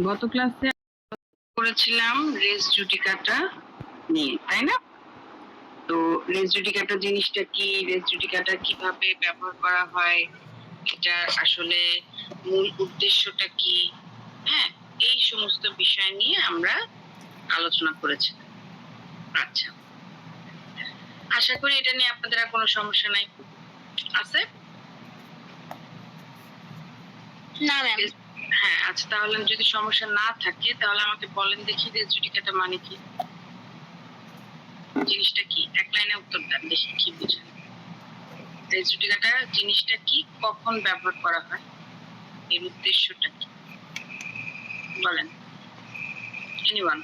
গত ক্লাসে করেছিলাম রেস জুডিকাটা নিয়ে, তাই না? তো রেস জুডিকাটা জিনিসটা কি, রেস জুডিকাটা কিভাবে ব্যবহার করা হয়, এটা আসলে মূল উদ্দেশ্যটা কি, হ্যাঁ, এই সমস্ত বিষয় নিয়ে আমরা আলোচনা করেছি। আচ্ছা, আশা করি এটা নিয়ে আপনাদের আর কোনো সমস্যা নাই আছে? না ম্যাম। হ্যাঁ, আচ্ছা, তাহলে যদি সমস্যা না থাকে তাহলে আমাকে বলেন দেখি রেস জুডিকাটা মানে কি, জিনিসটা কি? এক লাইনে উত্তর দেন দেখি কি বুঝেন। রেস জুডিকাটা জিনিসটা কি, কখন ব্যবহার করা হয়, এর উদ্দেশ্যটা কি, বলেন এনিওয়ান।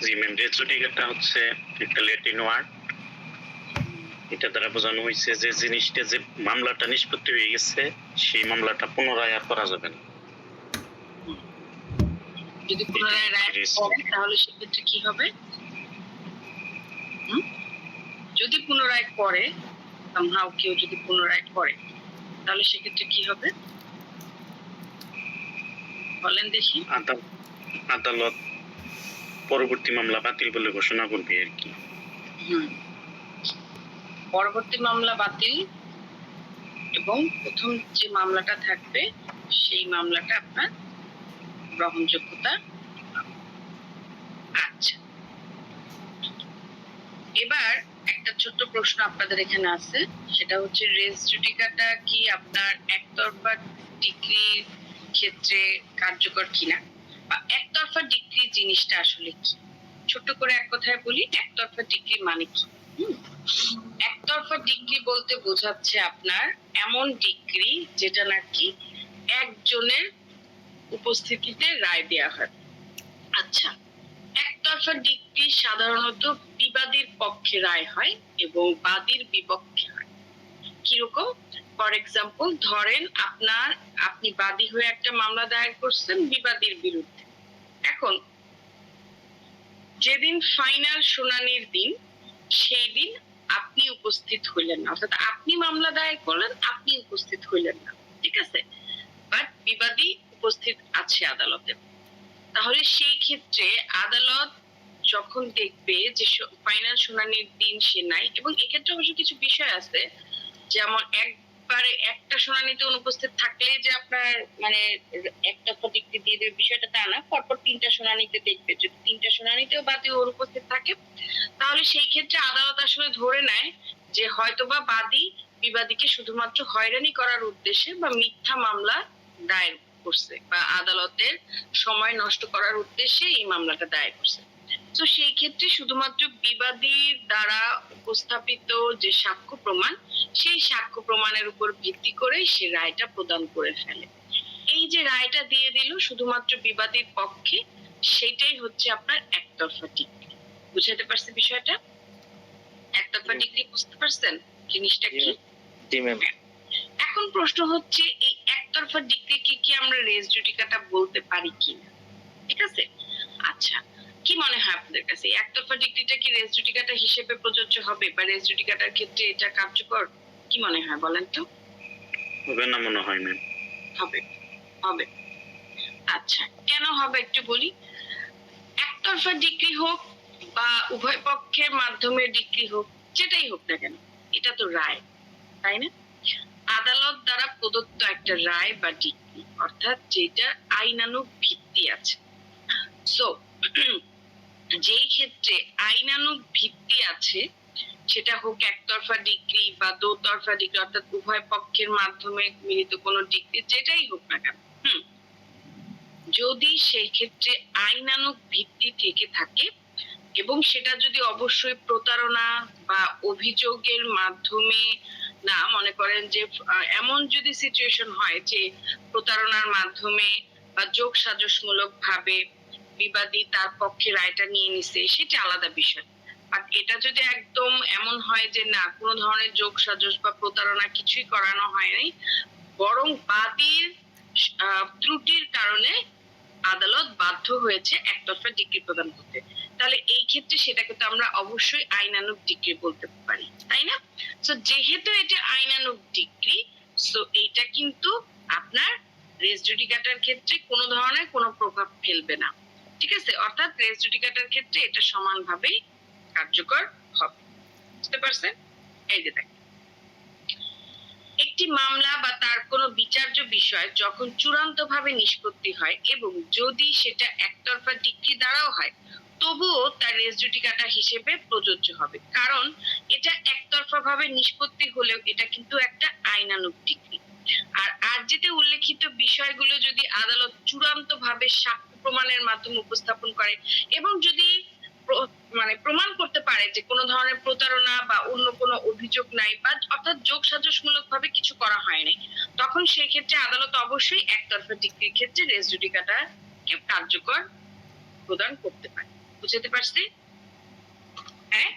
জি ম্যাম, রেস জুডিকাটা হচ্ছে একটা ল্যাটিন ওয়ার্ড। এটা দ্বারা বোঝানো হয়েছে যে জিনিসটা, যে মামলাটা নিষ্পত্তি হয়ে গেছে, সেই মামলাটা পুনরায় আর করা যাবে না। যদি পুনরায় রায় করে তাহলে সেক্ষেত্রে কি হবে? যদি পুনরায় করে, somehow কেউ যদি পুনরায় করে তাহলে সেক্ষেত্রে কি হবে বলেন দেখি। আদালত পরবর্তী মামলা বাতিল বলে ঘোষণা করবে আর কি। পরবর্তী মামলা বাতিল এবং প্রথম যে মামলাটা থাকবে সেই মামলাটা আপনার গ্রহণযোগ্যতা। আচ্ছা, এবার একটা ছোট্ট প্রশ্ন আপনাদের এখানে আছে, সেটা হচ্ছে রেস জুডিকাটা কি আপনার একতরফা ডিক্রির ক্ষেত্রে কার্যকর কিনা, বা একতরফা ডিক্রি জিনিসটা আসলে কি। ছোট্ট করে এক কথায় বলি, একতরফা ডিক্রি মানে কি। একতরফা ডিক্রি বলতে বোঝাচ্ছে আপনার এমন ডিক্রি যেটা নাকি একজনের উপস্থিতিতে রায় দেয়া হয়। আচ্ছা, একতরফা ডিক্রি সাধারণত বিবাদীর পক্ষে রায় হয় এবং বাদীর বিপক্ষে হয়। কিরকম? ফর এক্সাম্পল, ধরেন আপনি বাদী হয়ে একটা মামলা দায়ের করছেন বিবাদীর বিরুদ্ধে। এখন যেদিন ফাইনাল শুনানির দিন, সেই দিন আপনি উপস্থিত হইলেন না, অর্থাৎ আপনি মামলা দায়ের করলেন, আপনি উপস্থিত হইলেন না, ঠিক আছে, বাট বিবাদী উপস্থিত আছে আদালতে। তাহলে সেই ক্ষেত্রে আদালত যখন দেখবে যে ফাইনাল শুনানির দিন সে নাই, এবং এক্ষেত্রে অবশ্য কিছু বিষয় আছে, যেমন একবারে একটা শুনানিতে অনুপস্থিত থাকলে যে আপনার মানে একটা ডিক্রি দিয়ে দেবে বিষয়টা তা না, পরপর 3টা শুনানিতে দেখবে, যদি 3টা শুনানিতেও বাদী অনুপস্থিত থাকে তাহলে সেই ক্ষেত্রে আদালত আসলে ধরে নেয় যে হয়তোবা বাদী বিবাদীকে শুধুমাত্র হয়রানি করার উদ্দেশ্যে বা মিথ্যা মামলা দায়ের করছে, বা আদালতের সময় নষ্ট করার উদ্দেশ্যে এই মামলাটা দায়ের করছে। তো সেই ক্ষেত্রে শুধুমাত্র বিবাদীর দ্বারা উপস্থাপিত যে সাক্ষ্য প্রমাণ, সেই সাক্ষ্য প্রমাণের উপর ভিত্তি করে সে রায়টা প্রদান করে ফেলে। এই যে রায়টা দিয়ে দিল শুধুমাত্র বিবাদীর পক্ষে, সেটাই হচ্ছে আপনার একতরফা ডিক্রি। বুঝাতে পারছি বিষয়টা? একতরফা ডিক্রি বুঝতে পারছেন জিনিসটা কি? জি ম্যাম। এখন প্রশ্ন হচ্ছে, এই একতরফা ডিক্রিকে কি আমরা রেস জুডিকাটা বলতে পারি কিনা, ঠিক আছে? আচ্ছা, কি মনে হয় আপনাদের কাছে একতরফা ডিক্রিটা কি রেস জুডিকাটা হিসেবে প্রযোজ্য হবে, বা রেস জুডিকাটার ক্ষেত্রে এটা কার্যকর? কি মনে হয় বলেন তো? হবে না মনে হয় ম্যাম। হবে, হবে। আচ্ছা, কেন হবে একটু বলি। একতরফা ডিক্রি হোক বা উভয় পক্ষের মাধ্যমে ডিক্রি হোক, যেটাই হোক না কেন, এটা তো রায়, তাই না? আদালত দ্বারা প্রদত্ত একটা রায় বা ডিক্রি, অর্থাৎ যেটা আইনানুগ ভিত্তি আছে। সো যেই ক্ষেত্রে আইনানুগ ভিত্তি আছে, সেটা হোক একতরফা ডিক্রি বা দোতরফা ডিক্রি, অর্থাৎ উভয় পক্ষের মাধ্যমে মিলিত কোনো ডিক্রি, যেটাই হোক না কেন, যদি সেই ক্ষেত্রে আইনানুগ ভিত্তি থেকে থাকে এবং সেটা যদি অবশ্যই প্রতারণা বা অভিযোগের মাধ্যমে না, মনে করেন যে এমন যদি সিচুয়েশন হয় যে প্রতারণার মাধ্যমে বা যোগ সাজসমূলক ভাবে বিবাদী তার পক্ষে রায়টা নিয়ে নিছে, সেটা আলাদা বিষয়। বাট এটা যদি একদম এমন হয় যে না, কোনো ধরনের যোগ সাজস বা প্রতারণা কিছুই করানো হয়নি, বরং বাদীর ত্রুটির কারণে আদালত বাধ্য হয়েছে একতরফা ডিক্রি প্রদান করতে, তাহলে এই ক্ষেত্রে সেটাকে তো আমরা অবশ্যই আইনানুগ ডিক্রি বলতে পারি, তাই না? সো যেহেতু এটা আইনানুগ ডিক্রি, সো এইটা কিন্তু আপনার রেস জুডিকাটার ক্ষেত্রে কোনো ধরনের কোনো প্রভাব ফেলবে না। ঠিক আছে, অর্থাৎ রেস জুডিকাটার ক্ষেত্রে এটা সমানভাবেই কার্যকর হবে। বুঝতে পারছেন? এই যে দেখেন, একটি মামলা বা তার কোনো বিচার্য বিষয় যখন চূড়ান্তভাবে নিষ্পত্তি হয় এবং যদি সেটা একতরফা ডিক্রি দ্বারাও হয়, তবুও তার রেস জুডিকাটা হিসেবে প্রযোজ্য হবে, কারণ এটা একতরফা ভাবে নিষ্পত্তি হলেও এটা কিন্তু একটা আইনানুগ ডিক্রি। আর আরজিতে উল্লেখিত বিষয়গুলো যদি আদালত চূড়ান্তভাবে সাক্ষ্য প্রমাণের মাধ্যমে উপস্থাপন করে এবং যদি মানে প্রমাণ করতে পারে যে কোনো ধরনের প্রতারণা বা অন্য কোনো অভিযোগ নাই, বা অর্থাৎ যোগসাজশমূলক ভাবে কিছু করা হয়নি, তখন সেই ক্ষেত্রে আদালত অবশ্যই একতরফা ডিক্রির ক্ষেত্রে রেস জুডিকাটাকে কার্যকর প্রদান করতে পারে। বুঝতে পারছি? হ্যাঁ,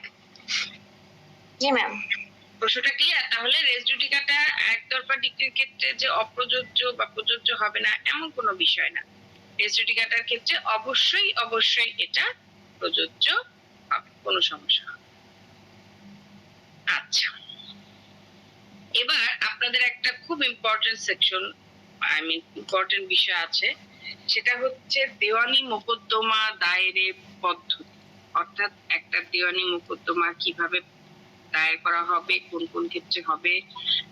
জি ম্যাম। প্রশ্নটা ক্লিয়ার? তাহলে রেস জুডিকাটা একতরফা ডিক্রির ক্ষেত্রে যে অপ্রযোজ্য বা প্রযোজ্য হবে না এমন কোনো বিষয় না। রেস জুডিকাটার ক্ষেত্রে অবশ্যই অবশ্যই এটা প্রযোজ্য হবে, কোনো সমস্যা হবে। আচ্ছা, এবার আপনাদের একটা খুব ইম্পর্টেন্ট সেকশন, ইম্পর্টেন্ট বিষয় আছে, সেটা হচ্ছে দেওয়ানি মোকদ্দমা দায়েরের পদ্ধতি। অর্থাৎ একটা দেওয়ানি মোকদ্দমা কিভাবে দায়ের করা হবে, কোন কোন ক্ষেত্রে হবে,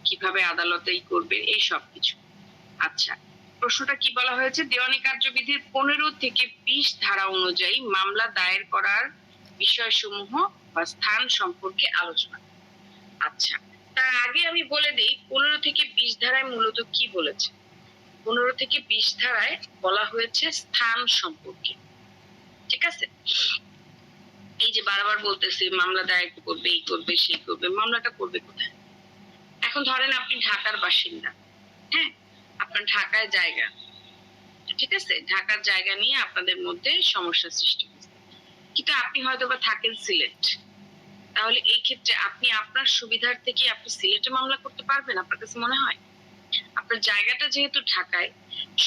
কিভাবে আদালতেই করবে, এই সব কিছু। আচ্ছা, প্রশ্নটা কি বলা হয়েছে? দেওয়ানি কার্যবিধির 15 থেকে 20 ধারা অনুযায়ী মামলা দায়ের করার বিষয়সমূহ বা স্থান সম্পর্কে আলোচনা। আচ্ছা, তার আগে আমি বলে দিই 15 থেকে 20 ধারায় মূলত কি বলেছে। 15 থেকে 20 ধারায় বলা হয়েছে স্থান সম্পর্কে। ঠিক আছে, এই যে বারবার বলতেছি মামলা দায়ের করবে, এই করবে, সেই করবে, মামলাটা করবে কোথায়? এখন ধরেন আপনি ঢাকার বাসিন্দা, হ্যাঁ, আপনার ঢাকায় জায়গা, ঠিক আছে, ঢাকার জায়গা নিয়ে আপনাদের মধ্যে সমস্যা সৃষ্টি হয়েছে, কিন্তু আপনি হয়তো বা থাকেন সিলেট। তাহলে এই ক্ষেত্রে আপনি আপনার সুবিধার থেকে আপনি সিলেটে মামলা করতে পারবেন? আপনার কাছে মনে হয়? আপনার জায়গাটা যেহেতু ঢাকায়,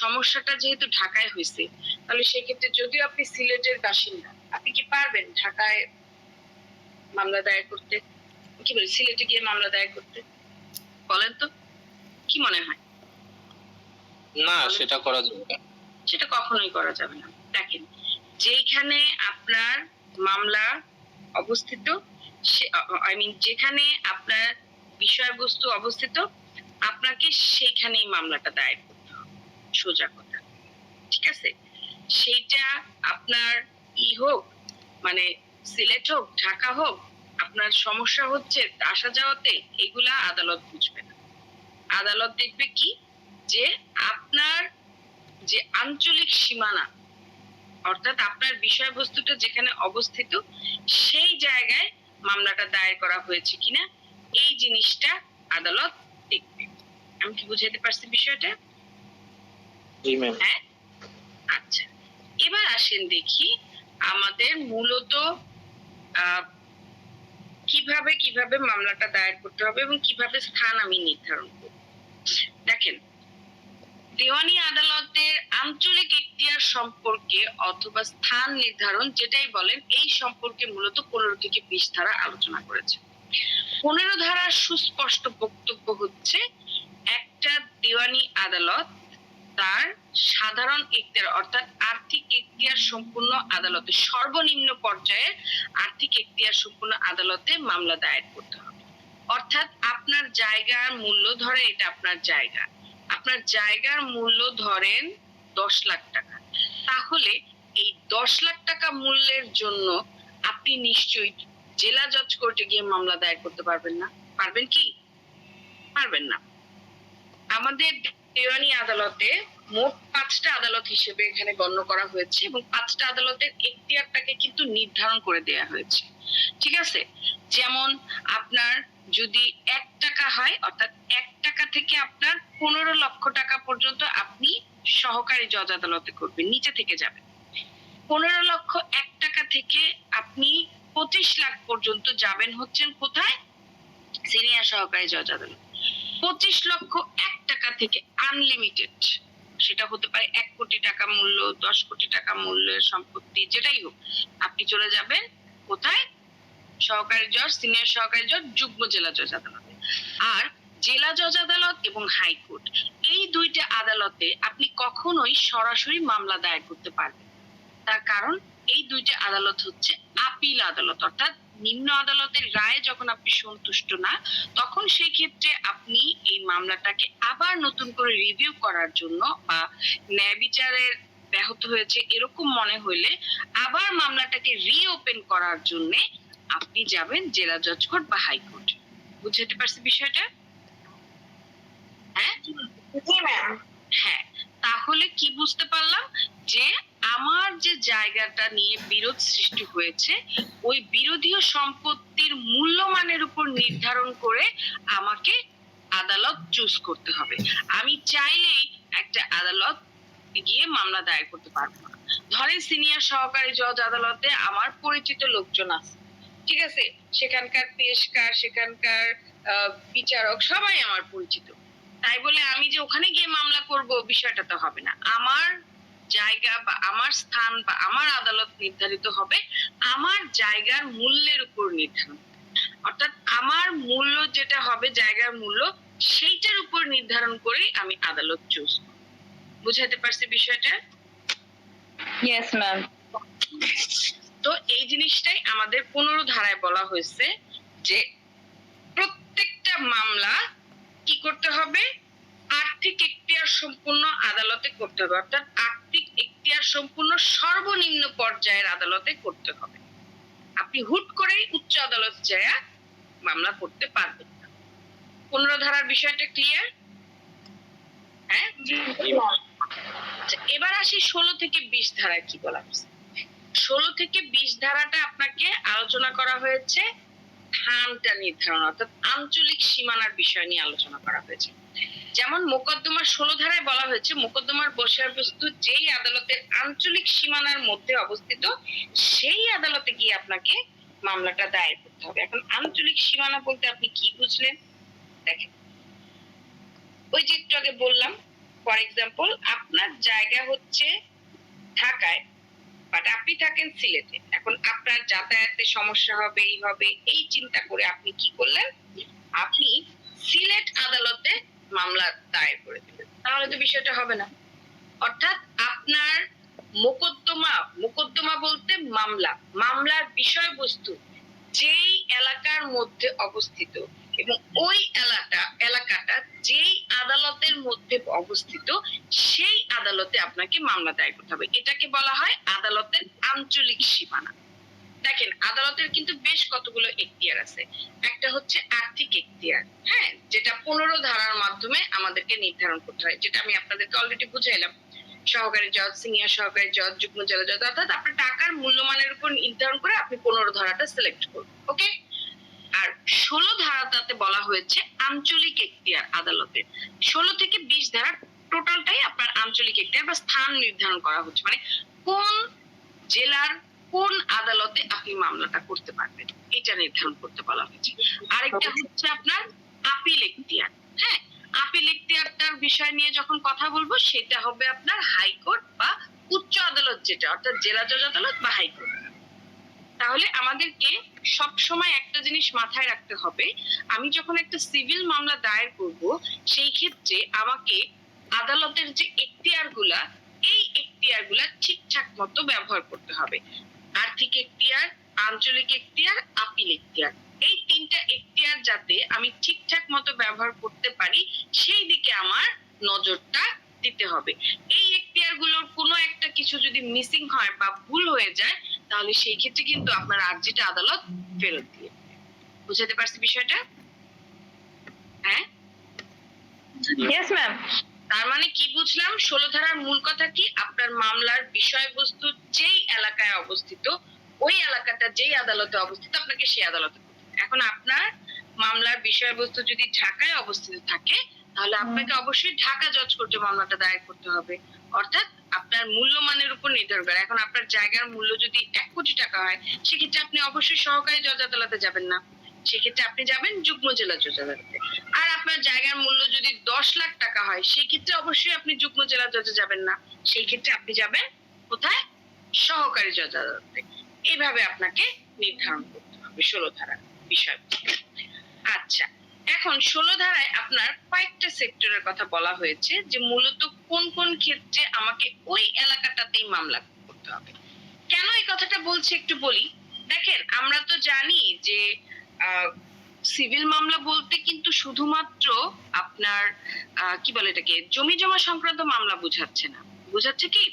সমস্যাটা যেহেতু ঢাকায় হয়েছে, তাহলে সেক্ষেত্রে যদিও আপনি সিলেটের বাসিন্দা, আপনি কি পারবেন ঢাকায় মামলা দায়ের করতে? কি বলি, সিলেটে গিয়ে মামলা দায়ের করতে? বলেন তো, কি মনে হয়? না, সেটা করা যাবে না। সেটা কখনোই করা যাবে না। দেখেন, যেখানে আপনার মামলা অবস্থিত, যেখানে আপনার বিষয়বস্তু অবস্থিত, আপনাকে সেখানেই মামলাটা দায়ের করতে হবে, সোজা কথা। ঠিক আছে, সেইটা আপনার হোক, মানে সিলেট হোক, ঢাকা হোক, আপনার সমস্যা হচ্ছে আসা যাওয়াতে, এগুলা আদালত বুঝবে না। আদালত দেখবে কি, যে আপনার যে আঞ্চলিক সীমানা, অর্থাৎ আপনার বিষয়বস্তুটা যেখানে অবস্থিত সেই জায়গায় মামলাটা দায়ের করা হয়েছে কিনা, এই জিনিসটা আদালত দেখবে। আমি কি বুঝাতে পারছি বিষয়টা? জি ম্যাম। হ্যাঁ, আচ্ছা, এবার আসেন দেখি আমাদের মূলত কিভাবে কিভাবে মামলাটা দায়ের করতে হবে এবং কিভাবে স্থান আমি নির্ধারণ করব। দেখেন, দেওয়ানি আদালতের আঞ্চলিক এখতিয়ার সম্পর্কে অথবা স্থান নির্ধারণ যেটাই বলেন, এই সম্পর্কে মূলত 15 থেকে 20 ধারা আলোচনা করেছে। 15 ধারার সুস্পষ্ট বক্তব্য হচ্ছে, একটা দেওয়ানি আদালত তার সাধারণ এখতিয়ার অর্থাৎ আর্থিক এখতিয়ার সম্পূর্ণ আদালতে, সর্বনিম্ন পর্যায়ে আর্থিক এখতিয়ার সম্পূর্ণ আদালতে মামলা দায়ের করতে হবে। অর্থাৎ আপনার জায়গার মূল্য, ধরে এটা আপনার জায়গা, আপনার জায়গার মূল্য ধরেন 10 লাখ টাকা, তাহলে এই 10 লাখ টাকা মূল্যের জন্য আপনি নিশ্চয়ই জেলা জজ কোর্টে গিয়ে মামলা দায়ের করতে পারবেন না। পারবেন কি? পারবেন না। আমাদের দেওয়ানি আদালতে মোট 5টা আদালত হিসেবে এখানে গণ্য করা হয়েছে এবং 5টা আদালতের এখতিয়ারটাকে কিন্তু নির্ধারণ করে দেয়া হয়েছে। ঠিক আছে, যেমন আপনার যদি 1 টাকা হয়, অর্থাৎ 1 টাকা থেকে আপনার 15 লক্ষ টাকা পর্যন্ত আপনি সহকারী জজ আদালতে করবেন, নিচে থেকে যাবেন। 15 লক্ষ 1 টাকা থেকে আপনি 25 লাখ পর্যন্ত যাবেন হচ্ছেন কোথায়? সিনিয়র সহকারী জজ আদালত। 25 লক্ষ 1 টাকা থেকে আনলিমিটেড, সেটা হতে পারে 1 কোটি টাকা মূল্য, 10 কোটি টাকা মূল্যের সম্পত্তি, যেটাই হোক, আপনি চলে যাবেন কোথায়? সহকারী জজ, সিনিয়র সহকারী জজ, যুগ্ম জেলা জজ আদালতে। আর জেলা জজ আদালত এবং হাইকোর্ট, এই দুইটা আদালত আদালতে আপনি কখনোই সরাসরি মামলা দায়ের করতে পারবেন না। তার কারণ এই দুইটা আদালত হচ্ছে আপিল আদালত, অর্থাৎ নিম্ন আদালতের রায়ে যখন আপনি সন্তুষ্ট না, তখন সেই ক্ষেত্রে আপনি এই মামলাটাকে আবার নতুন করে রিভিউ করার জন্য বা ন্যায় বিচারের ব্যাহত হয়েছে এরকম মনে হইলে আবার মামলাটাকে রিওপেন করার জন্য আপনি যাবেন জেলা জজ কোর্ট বা হাইকোর্ট। বুঝতে পারছি বিষয়টা? হ্যাঁ জি ম্যাম। হ্যাঁ, তাহলে কি বুঝতে পারলাম যে আমার যে জায়গাটা নিয়ে বিরোধ সৃষ্টি হয়েছে ওই বিরোধীয় সম্পত্তির মূল্যমানের উপর নির্ধারণ করে আমাকে আদালত চুজ করতে হবে। আমি চাইলেই একটা আদালত গিয়ে মামলা দায়ের করতে পারবো না। ধরেন সিনিয়র সহকারী জজ আদালতে আমার পরিচিত লোকজন আছে, ঠিক আছে, সেখানকার পেশকার, সেখানকার বিচারক সবাই আমার পরিচিত, তাই বলে আমি যে ওখানে গিয়ে মামলা করব বিষয়টা তো হবে না। আমার জায়গা বা আমার স্থান বা আমার আদালত নির্ধারিত হবে আমার জায়গার মূল্যের উপর নির্ধারণ, অর্থাৎ আমার মূল্য যেটা হবে জায়গার মূল্য সেইটার উপর নির্ধারণ করে আমি আদালত চুজ করব। বুঝাতে পারছি বিষয়টা? Yes ma'am. তো এই জিনিসটাই আমাদের 15 ধারায় বলা হয়েছে যে প্রত্যেকটা মামলা কি করতে হবে, আর্থিক এখতিয়ার সম্পূর্ণ আদালতে করতে হবে, অর্থাৎ আর্থিক এখতিয়ার সম্পূর্ণ সর্বনিম্ন পর্যায়ের আদালতে করতে হবে। আপনি হুট করে উচ্চ আদালত যায় মামলা করতে পারবেন না। 15 ধারার বিষয়টা ক্লিয়ার? হ্যাঁ, আচ্ছা, এবার আসি 16 থেকে 20 ধারায় কি বলা হয়েছে। 16 থেকে 20 ধারাটা আপনাকে আলোচনা করা হয়েছে স্থানটা নির্ধারণ, অর্থাৎ আঞ্চলিক সীমানার বিষয় নিয়ে আলোচনা করা হয়েছে। যেমন মোকদ্দমার 16 ধারায় বলা হয়েছে মোকদ্দমার বিষয়বস্তু যেই আদালতের আঞ্চলিক সীমানার মধ্যে অবস্থিত সেই আদালতে গিয়ে আপনাকে মামলাটা দায়ের করতে হবে। এখন আঞ্চলিক সীমানা বলতে আপনি কি বুঝলেন? দেখেন, ওই যে একটু আগে বললাম, ফর এক্সাম্পল আপনার জায়গা হচ্ছে ঢাকায় বাট আপনি থাকেন সিলেটে। এখন আপনার যাতায়াতে সমস্যা হবে, এই চিন্তা করে আপনি কি করলেন, আপনি সিলেট আদালতে মামলা দায়ের করে দিলেন, তাহলে তো বিষয়টা হবে না। অর্থাৎ আপনার মোকদ্দমা বলতে মামলার বিষয়বস্তু যেই এলাকার মধ্যে অবস্থিত এবং ওই এলাকাটা যেই আদালতের মধ্যে অবস্থিত সেই আদালতে আপনাকে মামলা দায়ের করতে হবে। এটাকে বলা হয় আদালতের আঞ্চলিক সীমানা। দেখেন, আদালতের কিন্তু বেশ কতগুলো এখতিয়ার আছে। একটা হচ্ছে আর্থিক এখতিয়ার, হ্যাঁ, যেটা 15 ধারার মাধ্যমে আমাদেরকে নির্ধারণ করতে হয়, যেটা আমি আপনাদেরকে অলরেডি বুঝাইলাম। সহকারী জজ, সিনিয়র সহকারী জজ, যুগ্ম জেলা জজ, অর্থাৎ আপনার টাকার মূল্যমানের উপর নির্ধারণ করে আপনি 15 ধারাটা সিলেক্ট করবেন। ওকে। আর 16 ধারাটাতে বলা হয়েছে আঞ্চলিক এখতিয়ার আদালতের। 16 থেকে 20 ধারা টোটালটাই আপনার আঞ্চলিক এখতিয়ার বা স্থান নির্ধারণ করা হচ্ছে, মানে কোন জেলার কোন আদালতে আপনি মামলাটা করতে পারবেন এটা নির্ধারণ করতে বলা হয়েছে। আরেকটা হচ্ছে আপনার আপিল এখতিয়ার। হ্যাঁ, আপিল এখতিয়ারটার বিষয় নিয়ে যখন কথা বলবো সেটা হবে আপনার হাইকোর্ট বা উচ্চ আদালত, যেটা অর্থাৎ জেলা জজ আদালত বা হাইকোর্ট। তাহলে আমাদেরকে সব সময় একটা জিনিস মাথায় রাখতে হবে, আমি যখন একটা সিভিল মামলা দায়ের করব সেই ক্ষেত্রে আমাকে আদালতের যে এখতিয়ারগুলা এই এখতিয়ারগুলা ঠিকঠাক মতো ব্যবহার করতে হবে। আর্থিক এখতিয়ার, আঞ্চলিক এখতিয়ার, আপিল এখতিয়ার, এই 3টা এখতিয়ার যাতে আমি ঠিকঠাক মতো ব্যবহার করতে পারি সেই দিকে আমার নজরটা দিতে হবে। এই এখতিয়ারগুলোর কোনো একটা কিছু যদি মিসিং হয় বা ভুল হয়ে যায় তাহলে সেই ক্ষেত্রে কিন্তু আপনার আর্জিটা আদালত ফেরত দিয়ে দেবে। বুঝতে পারছি বিষয়টা? হ্যাঁ, ইয়েস ম্যাম। তার মানে কি বুঝলাম, 16 ধারার মূল কথা কি, আপনার মামলার বিষয়বস্তু যেই এলাকায় অবস্থিত ওই এলাকাটা যেই আদালতে অবস্থিত আপনাকে সেই আদালতে করতে হবে। এখন আপনার মামলার বিষয়বস্তু যদি ঢাকায় অবস্থিত থাকে তাহলে আপনাকে অবশ্যই ঢাকা জজ কোর্টে মামলাটা দায়ের করতে হবে, অর্থাৎ আপনার মূল্যমানের উপর নির্ভর করে। এখন আপনার জায়গার মূল্য যদি 1 কোটি টাকা হয় সেক্ষেত্রে আপনি অবশ্যই সহকারী জজ আদালতে যাবেন না, সেক্ষেত্রে আপনি যাবেন যুগ্ম জেলা জজ আদালতে। আর আপনার জায়গার মূল্য যদি 10 লাখ টাকা হয় সেই ক্ষেত্রে অবশ্যই আপনি যুগ্ম জেলা জজে যাবেন না, সেই ক্ষেত্রে আপনি যাবেন কোথায়, সহকারী জজ আদালতে। এইভাবে আপনাকে নির্ধারণ করতে হবে 16 ধারার বিষয়। আচ্ছা, এখন 16 ধারায় আপনার কয়েকটা সেক্টরের কথা বলা হয়েছে যে মূলত কোন কোন ক্ষেত্রে আমাকে ওই এলাকাটাতেই মামলা করতে হবে। কেন এই কথাটা বলছি একটু বলি। দেখেন আমরা তো জানি যে সিভিল মামলা বলতে কিন্তু শুধুমাত্র আপনার কি বলে এটাকে জমি জমা সংক্রান্ত মামলা বোঝাচ্ছে না। বোঝাচ্ছে কি?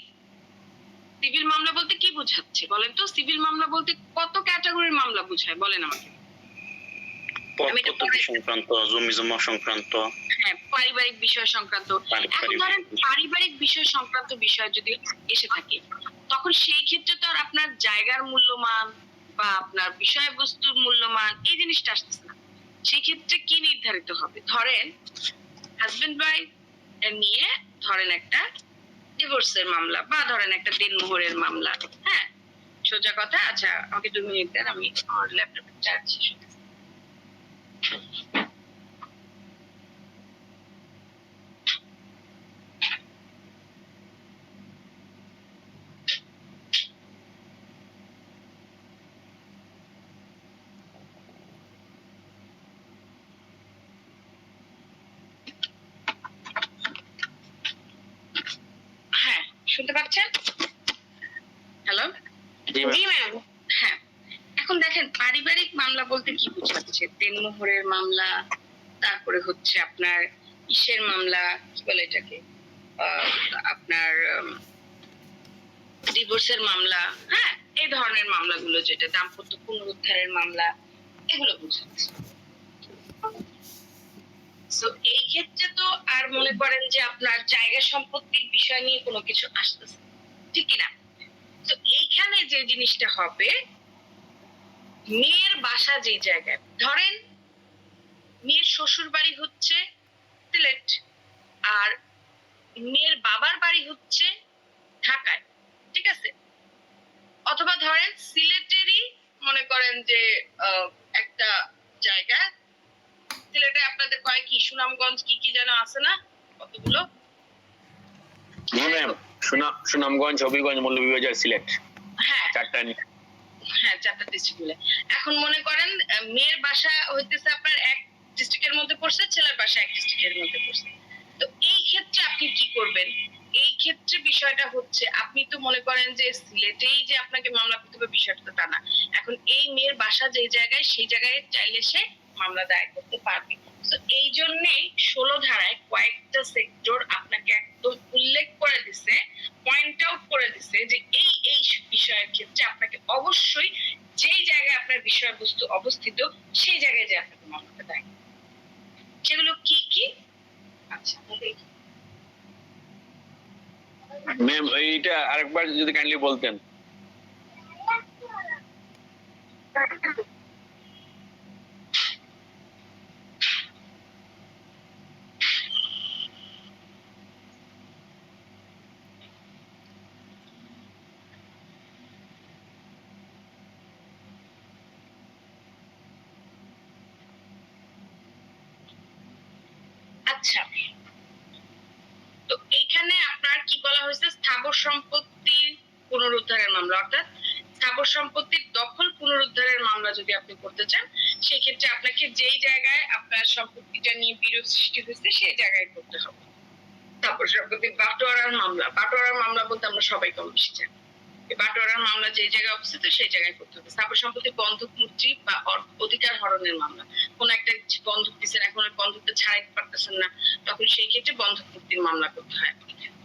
সিভিল মামলা বলতে কি বোঝাচ্ছে বলেন তো? সিভিল মামলা বলতে কত ক্যাটাগরির মামলা বোঝায় বলেন আমাকে। পদ্ধতি সংক্রান্ত, জমি জমা সংক্রান্ত, হ্যাঁ, পারিবারিক বিষয় সংক্রান্ত। এখন ধরেন পারিবারিক বিষয় সংক্রান্ত বিষয় যদি এসে থাকে তখন সেই ক্ষেত্রে তো আর আপনার জায়গার মূল্যমান বা আপনার বিষয়বস্তুর মূল্যমান এই জিনিসটা আসতেছে না। সেই ক্ষেত্রে কি নির্ধারিত হবে? ধরেন হাজবেন্ড ওয়াইফ নিয়ে ধরেন একটা ডিভোর্সের মামলা বা ধরেন একটা দেনমোহরের মামলা। হ্যাঁ, সোজা কথা। আচ্ছা আমাকে 2 মিনিট দেন, আমি আমার ল্যাপটপে চার্জ শেষ হয়ে গেছে। হ্যাঁ, শুনতে পাচ্ছেন? হ্যালো? জি জি ম্যাম। ম্যাম। হ্যাঁ, এখন দেখেন পারিবারিক মামলা বলতে কি বোঝাচ্ছে? দেনমোহরের মামলা, তারপরে হচ্ছে আপনার ইসের মামলা, কি বলে এটাকে আপনার ডিভোর্সের মামলা। হ্যাঁ, এই ধরনের মামলাগুলো যেটা দাম্পত্য পুনরুদ্ধারের মামলা, এগুলো বোঝাচ্ছে। তো এই ক্ষেত্রে তো আর মনে করেন যে আপনার জায়গা সম্পত্তির বিষয় নিয়ে কোনো কিছু আসতেছে, ঠিক কিনা? তো এইখানে যে জিনিসটা হবে, মেয়ের বাসা যে জায়গায়, ধরেন মেয়ের শ্বশুর বাড়ি হচ্ছে সিলেট আর মেয়ের বাবার বাড়ি হচ্ছে ঢাকায়, ঠিক আছে? অথবা ধরেন সিলেটেরই মনে করেন যে একটা জায়গা, সিলেটে আপনাদের কয় কি সুনামগঞ্জ কি কি যেন আছে না কতগুলো? জি ম্যাম, সুনামগঞ্জ, হবিগঞ্জ, মৌলভীবাজার, সিলেট, হ্যাঁ 4টা। হ্যাঁ, 4টা ডিস্ট্রিক্ট মিলে। এখন মনে করেন মেয়ের বাসা হইতেছে আপনার এক ডিস্ট্রিক্টের মধ্যে পড়ছে, ছেলের বাসা এক ডিস্ট্রিক্টের মধ্যে পড়ছে। তো এই ক্ষেত্রে আপনি কি করবেন? এই ক্ষেত্রে বিষয়টা হচ্ছে আপনি তো মনে করেন যে সিলেটেই যে আপনাকে মামলা করতে হবে বিষয়টা তো তা না। এখন এই মেয়ের বাসা যে জায়গায় সেই জায়গায় চাইলে সে মামলা দায়ের করতে পারবে। তো এই জন্যই 16 ধারায় কয়েকটা সেক্টর আপনাকে একদম উল্লেখ করে দিছে, পয়েন্ট আউট করে দিছে যে এই এই বিষয়ের ক্ষেত্রে আপনাকে অবশ্যই যেই জায়গায় আপনার বিষয়বস্তু অবস্থিত সেই জায়গায় যে আপনাকে মামলাটা দায়ের করতে হবে। সেগুলো কি কি? আচ্ছা দেখি। ম্যাম এইটা আরেকবার যদি কাইন্ডলি বলতেন। আচ্ছা, তো এইখানে আপনার কি বলা হয়েছে? স্থাবর সম্পত্তির পুনরুদ্ধারের মামলা, অর্থাৎ স্থাবর সম্পত্তির দখল পুনরুদ্ধারের মামলা যদি আপনি করতে চান সেই ক্ষেত্রে আপনাকে যেই জায়গায় আপনার সম্পত্তিটা নিয়ে বিরোধ সৃষ্টি হয়েছে সেই জায়গায় করতে হবে। স্থাবর সম্পত্তির বাটোয়ারার মামলা, বাটোয়ারার মামলা বলতে আমরা সবাই কম বেশি জানি। বাটোয়ারার মামলা যে জায়গায় অবস্থিত সেই জায়গায় করতে হবে। স্থাবর সম্পত্তি বন্ধক মুক্তি বা অধিকার হরণের মামলা, কোন একটা বন্ধক দিচ্ছেন এখন ওই বন্ধকটা ছাড়াইতে পারতেছেন না, তখন সেই ক্ষেত্রে বন্ধক মুক্তির মামলা করতে হয়।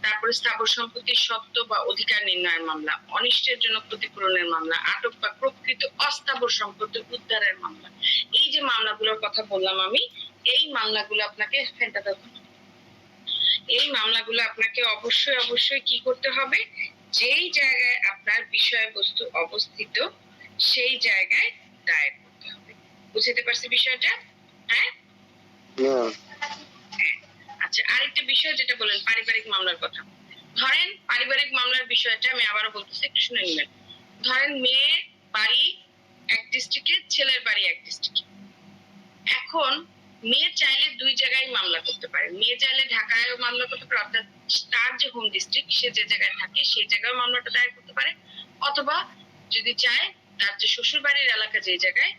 তারপরে স্থাবর সম্পত্তির সত্ত্ব বা অধিকার নির্ণয়ের মামলা, অনিষ্টের জন্য ক্ষতিপূরণের মামলা, আটক বা প্রকৃত অস্থাবর সম্পত্তি উদ্ধারের মামলা। এই যে মামলাগুলোর কথা বললাম আমি, এই মামলাগুলো আপনাকে এই মামলাগুলো আপনাকে অবশ্যই অবশ্যই কি করতে হবে? যেই জায়গায় আপনার বিষয়বস্তু অবস্থিত সেই জায়গায় দায়ের করতে হবে। বুঝতে পারছি বিষয়টা? হ্যাঁ। আচ্ছা, আরেকটা বিষয় যেটা বলেন পারিবারিক মামলার কথা। ধরেন পারিবারিক মামলার বিষয়টা আমি আবারও বলতেছি, একটু শুনে নিবেন। ধরেন মেয়ের বাড়ি এক ডিস্ট্রিক্টে, ছেলের বাড়ি এক ডিস্ট্রিক্টে। এখন মেয়ে চাইলে 2 জায়গায় মামলা করতে পারে। মেয়ে চাইলে ঢাকায়ও মামলা করতে পারে, অর্থাৎ তার যে হোম ডিস্ট্রিক্ট সে যে জায়গায় থাকে সেই জায়গায় মামলাটা দায়ের করতে পারে, অথবা যদি চায় তার যে শ্বশুর বাড়ির এলাকা যে জায়গায়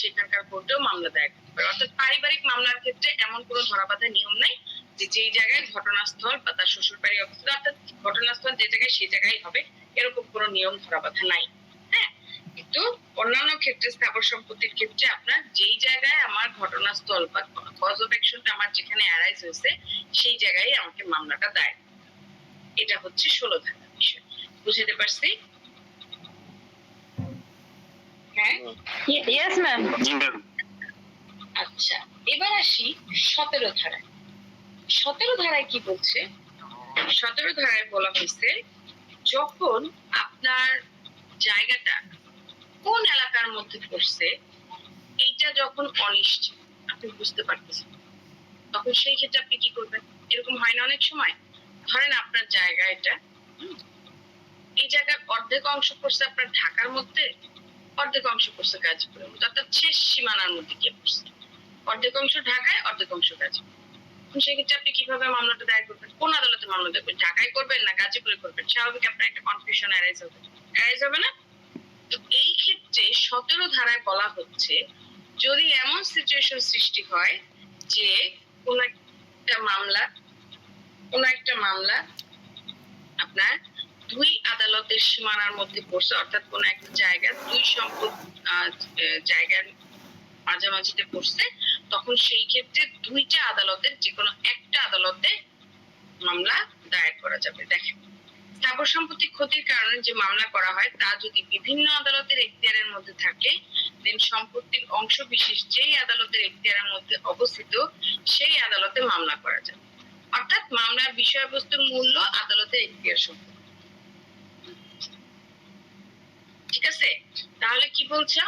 সেখানকার কোর্টেও মামলা দায়ের করতে পারে। পারে। অর্থাৎ পারিবারিক মামলার ক্ষেত্রে এমন কোনো ধরাবাঁধা নিয়ম নাই যে যেই জায়গায় ঘটনাস্থল বা তার শ্বশুর বাড়ি অবস্থিত, অর্থাৎ ঘটনাস্থল যে জায়গায় সেই জায়গায় হবে এরকম কোনো নিয়ম ধরাবাঁধা নাই। হ্যাঁ, কিন্তু অন্যান্য ক্ষেত্রে স্থাবর সম্পত্তির ক্ষেত্রে আপনার যেই জায়গায় আমার ঘটনাস্থল বা কজ অফ অ্যাকশনটা আমার যেখানে অ্যারাইজ হয়েছে সেই জায়গায় আমাকে মামলাটা দায়ের। এটা হচ্ছে 16 ধারার বিষয়। বুঝতে পারছি? হ্যাঁ, Yes, ma'am. জি ম্যাম। আচ্ছা, এবার আসি 17 ধারায়। 17 ধারায় কি বলছে? 17 ধারায় বলা হয়েছে যখন আপনার জায়গাটা কোন এলাকার মধ্যে পড়ছে এইটা যখন অনিশ্চিত আপনি বুঝতে পারতেছেন, তখন সেই ক্ষেত্রে আপনি কি করবেন? এরকম হয় না অনেক সময়, ধরেন আপনার জায়গা এটা, এই জায়গার অর্ধেক অংশ পড়ছে আপনার ঢাকার মধ্যে, অর্ধেক অংশ পড়ছে গাজীপুরের মধ্যে, অর্থাৎ শেষ সীমানার মধ্যে গিয়ে পড়ছে। অর্ধেক অংশ ঢাকায়, অর্ধেক অংশ গাজীপুর। সেক্ষেত্রে আপনি কিভাবে মামলাটা দায়ের করবেন? কোন আদালতে মামলা দেবেন? ঢাকায় করবেন না গাজীপুরে করবেন? স্বাভাবিক আপনার একটা কনফিউশন অ্যারাইজ হবে না? তো এই ক্ষেত্রে 17 ধারায় বলা হচ্ছে যদি এমন সিচুয়েশন সৃষ্টি হয় যে কোন একটা মামলা আপনার দুই আদালতের সীমানার মধ্যে পড়ছে, অর্থাৎ কোন একটা জায়গার দুই জায়গার মাঝামাঝিতে পড়ছে, তখন সেই ক্ষেত্রে দুইটা আদালতের যে কোনো একটা আদালতে মামলা দায়ের করা যাবে। দেখেন, স্থাবর সম্পত্তি ক্ষতির কারণে যে মামলা করা হয় তা যদি বিভিন্ন আদালতের এখতিয়ারের মধ্যে থাকে, দেন সম্পত্তির অংশ বিশেষ যেই আদালতের এখতিয়ারের মধ্যে অবস্থিত সেই আদালতে মামলা করা যাবে। অর্থাৎ মামলার বিষয়বস্তুর মূল্য আদালতের এখতিয়ার সম্পত্তি। ঠিক আছে? তাহলে কি বলছে?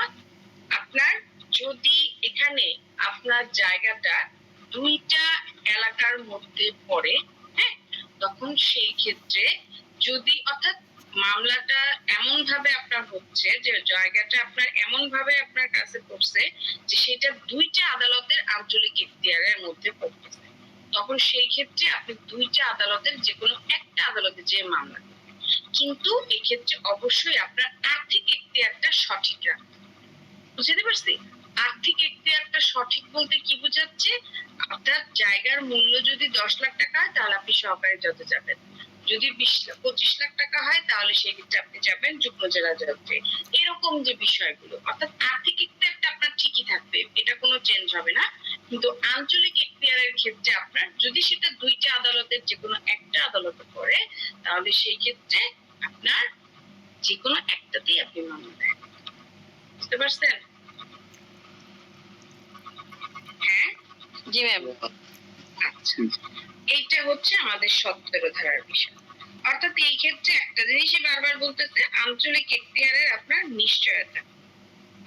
আপনার যদি এখানে আপনার জায়গাটা দুইটা এলাকার মধ্যে পড়ে, হ্যাঁ, তখন সেই ক্ষেত্রে যদি অর্থাৎ মামলাটা এমন ভাবে আপনার হচ্ছে যে জায়গাটা আপনার এমন ভাবে আপনার কাছে পড়ছে যে সেটা দুইটা আদালতের আঞ্চলিক এখতিয়ারের মধ্যে পড়তেছে, তখন সেই ক্ষেত্রে আপনি দুইটা আদালতের যে কোনো একটা আদালতে যে মামলা করবেন, কিন্তু এক্ষেত্রে অবশ্যই আপনার আর্থিক এখতিয়ারটা সঠিক রাখতে হবে। বুঝতে পারছি? আর্থিক এখতিয়ারটা সঠিক বলতে কি বোঝাচ্ছে? আপনার জায়গার মূল্য যদি 10 লাখ টাকা হয় তাহলে আপনি সহকারী জজে যাবেন, যদি 25 লাখ টাকা হয় তাহলে সেই ক্ষেত্রে আপনি যাবেন যুগ্ম জেলা জজে। এরকম যে বিষয়গুলো, অর্থাৎ আর্থিক এখতিয়ারটা আপনার ঠিকই থাকবে, এটা কোনো চেঞ্জ হবে না, কিন্তু আঞ্চলিক এখতিয়ারের ক্ষেত্রে আপনার যদি সেটা দুইটা আদালতের যে কোনো একটা আদালতে পড়ে তাহলে সেই ক্ষেত্রে আপনার যে কোনো একটাতেই আপনি মামলা দেন। বুঝতে পারছেন? হ্যাঁ, জি ম্যাম। আচ্ছা, এইটা হচ্ছে আমাদের 17 ধারার বিষয়। অর্থাৎ এই ক্ষেত্রে একটা জিনিসই বারবার বলতেছে, আঞ্চলিক এখতিয়ারের আপনার নিশ্চয়তা।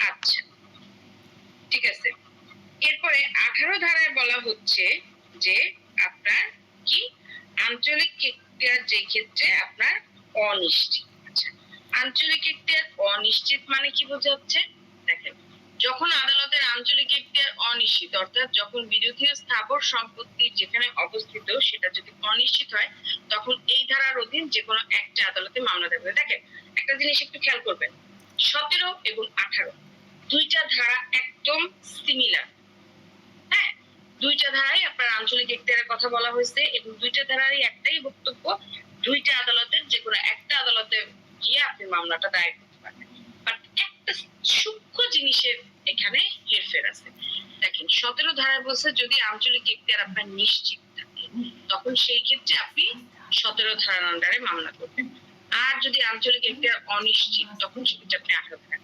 আচ্ছা, ঠিক আছে। এরপরে 18 ধারায় বলা হচ্ছে যে আপনার কি আঞ্চলিক এখতিয়ার যে ক্ষেত্রে আপনার অনিশ্চিত। আচ্ছা, আঞ্চলিক এখতিয়ার অনিশ্চিত মানে কি বোঝাচ্ছে? দেখেন, যখন আদালতের আঞ্চলিক এখতিয়ার অনিশ্চিত, অর্থাৎ যখন বিরোধীয় স্থাবর সম্পত্তি যেখানে অবস্থিত সেটা যদি অনিশ্চিত হয়, তখন এই ধারার অধীন যে কোনো একটা আদালতে মামলা দেবে। দেখেন, একটা জিনিস একটু খেয়াল করবেন, 17 এবং 18 দুইটা ধারা একদম সিমিলার। হ্যাঁ, দুইটা ধারায় আপনার আঞ্চলিক এখতিয়ারের কথা বলা হয়েছে এবং দুইটা ধারারই একটাই বক্তব্য, দুইটা আদালতের যে কোনো একটা আদালতে গিয়ে আপনি মামলাটা দায়ের করতে পারবেন। বাট একটা সূক্ষ্ম জিনিসের এখানে হেরফের আছে। দেখেন, 17 ধারায় বলছে যদি আঞ্চলিক এখতিয়ার আপনার নিশ্চিত থাকে তখন সেই ক্ষেত্রে আপনি 17 ধারার আন্ডারে মামলা করবেন, আর যদি আঞ্চলিক এখতিয়ার অনিশ্চিত তখন সেক্ষেত্রে আপনি 18 ধারা।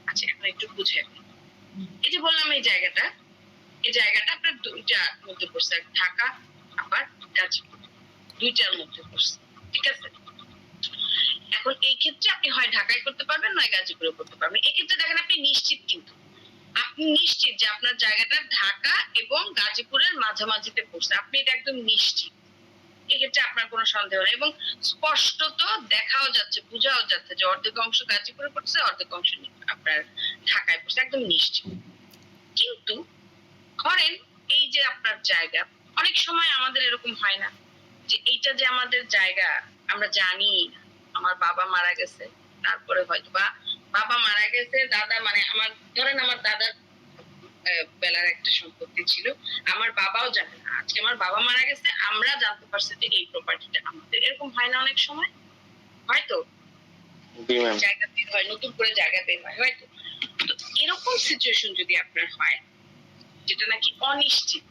আচ্ছা, এখন একটু বুঝে, এই যে বললাম এই জায়গাটা আপনার দুইটার মধ্যে পড়ছে, ঢাকা আবার গাজীপুর, দুইটার মধ্যে পড়ছে। ঠিক আছে? এখন এই ক্ষেত্রে আপনি হয় ঢাকায় করতে পারবেন নয় গাজীপুরে করতে পারবেন। এক্ষেত্রে দেখেন আপনি নিশ্চিত, কিন্তু আপনি নিশ্চিত যে আপনার জায়গাটা ঢাকা এবং গাজীপুরের মাঝামাঝিতে পড়ছে, আপনি এটা একদম নিশ্চিত। এক্ষেত্রে আপনার কোনো সন্দেহ নেই এবং স্পষ্টত দেখাও যাচ্ছে, বোঝাও যাচ্ছে যে অর্ধেক অংশ গাজীপুরে পড়ছে, অর্ধেক অংশ আপনার ঢাকায় পড়ছে, একদম নিশ্চিত। কিন্তু ধরেন এই যে আপনার জায়গা, অনেক সময় আমাদের এরকম হয় না যে এইটা যে আমাদের জায়গা আমরা জানি, আমার বাবা মারা গেছে, তারপরে হয়তো বা বাবা মারা গেছে, দাদা মানে আমার ধরেন আমার দাদার বেলার একটা সম্পত্তি ছিল, আমার বাবাও জানে না। আজকে আমার বাবা মারা গেছে, আমরা জানতে পারছি যে এই প্রপার্টিটা আমাদের। এরকম হয় না অনেক সময়? হয়তো জি ম্যাম। জায়গা বের হয়, নতুন করে জায়গা বের হয় হয়তো। তো এরকম সিচুয়েশন যদি আপনার হয় যেটা নাকি অনিশ্চিত,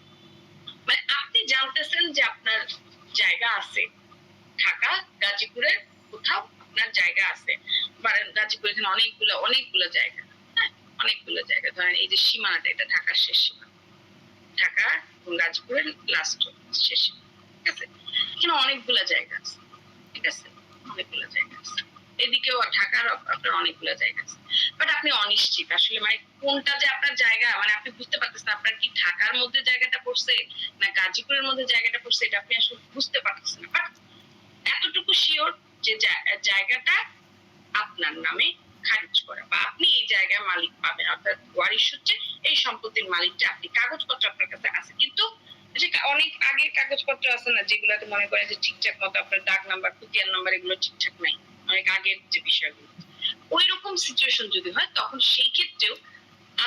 মানে আপনি জানতেছেন যে আপনার জায়গা আছে ঢাকা গাজীপুরের কোথাও, আপনার জায়গা আছে, ধরেন গাজীপুরে এখানে অনেকগুলো জায়গা, হ্যাঁ অনেকগুলো জায়গা, ধরেন এই যে সীমানাটা, এটা ঢাকার শেষ সীমানা, ঢাকা এবং গাজীপুরের লাস্ট শেষ সীমানা, ঠিক আছে? এখানে অনেকগুলো জায়গা আছে, ঠিক আছে, অনেকগুলো জায়গা আছে, এদিকেও ঢাকার আপনার অনেকগুলো জায়গা আছে, বাট আপনি অনিশ্চিত আসলে, মানে কোনটা যে আপনার জায়গা, মানে আপনি বুঝতে পারতেছেন আপনার কি ঢাকার মধ্যে জায়গাটা পড়ছে না গাজীপুরের মধ্যে জায়গাটা পড়ছে, এটা আপনি আসলে বুঝতে পারতেছেন না। বাট এতটুকু শিওর যে জায়গাটা আপনার নামে খারিজ করা, বা আপনি এই জায়গায় মালিক পাবেন, অর্থাৎ ওয়ারিশ হচ্ছে এই সম্পত্তির মালিকটা আপনি, কাগজপত্র আপনার কাছে আছে। কিন্তু যে অনেক আগের কাগজপত্র আছে না, যেগুলোতে মনে করেন যে ঠিকঠাক মতো আপনার দাগ নাম্বার, খুতিয়ার নাম্বার এগুলো ঠিকঠাক নাই, অনেক আগের যে বিষয়গুলো, ওই রকম সিচুয়েশন যদি হয় তখন সেই ক্ষেত্রেও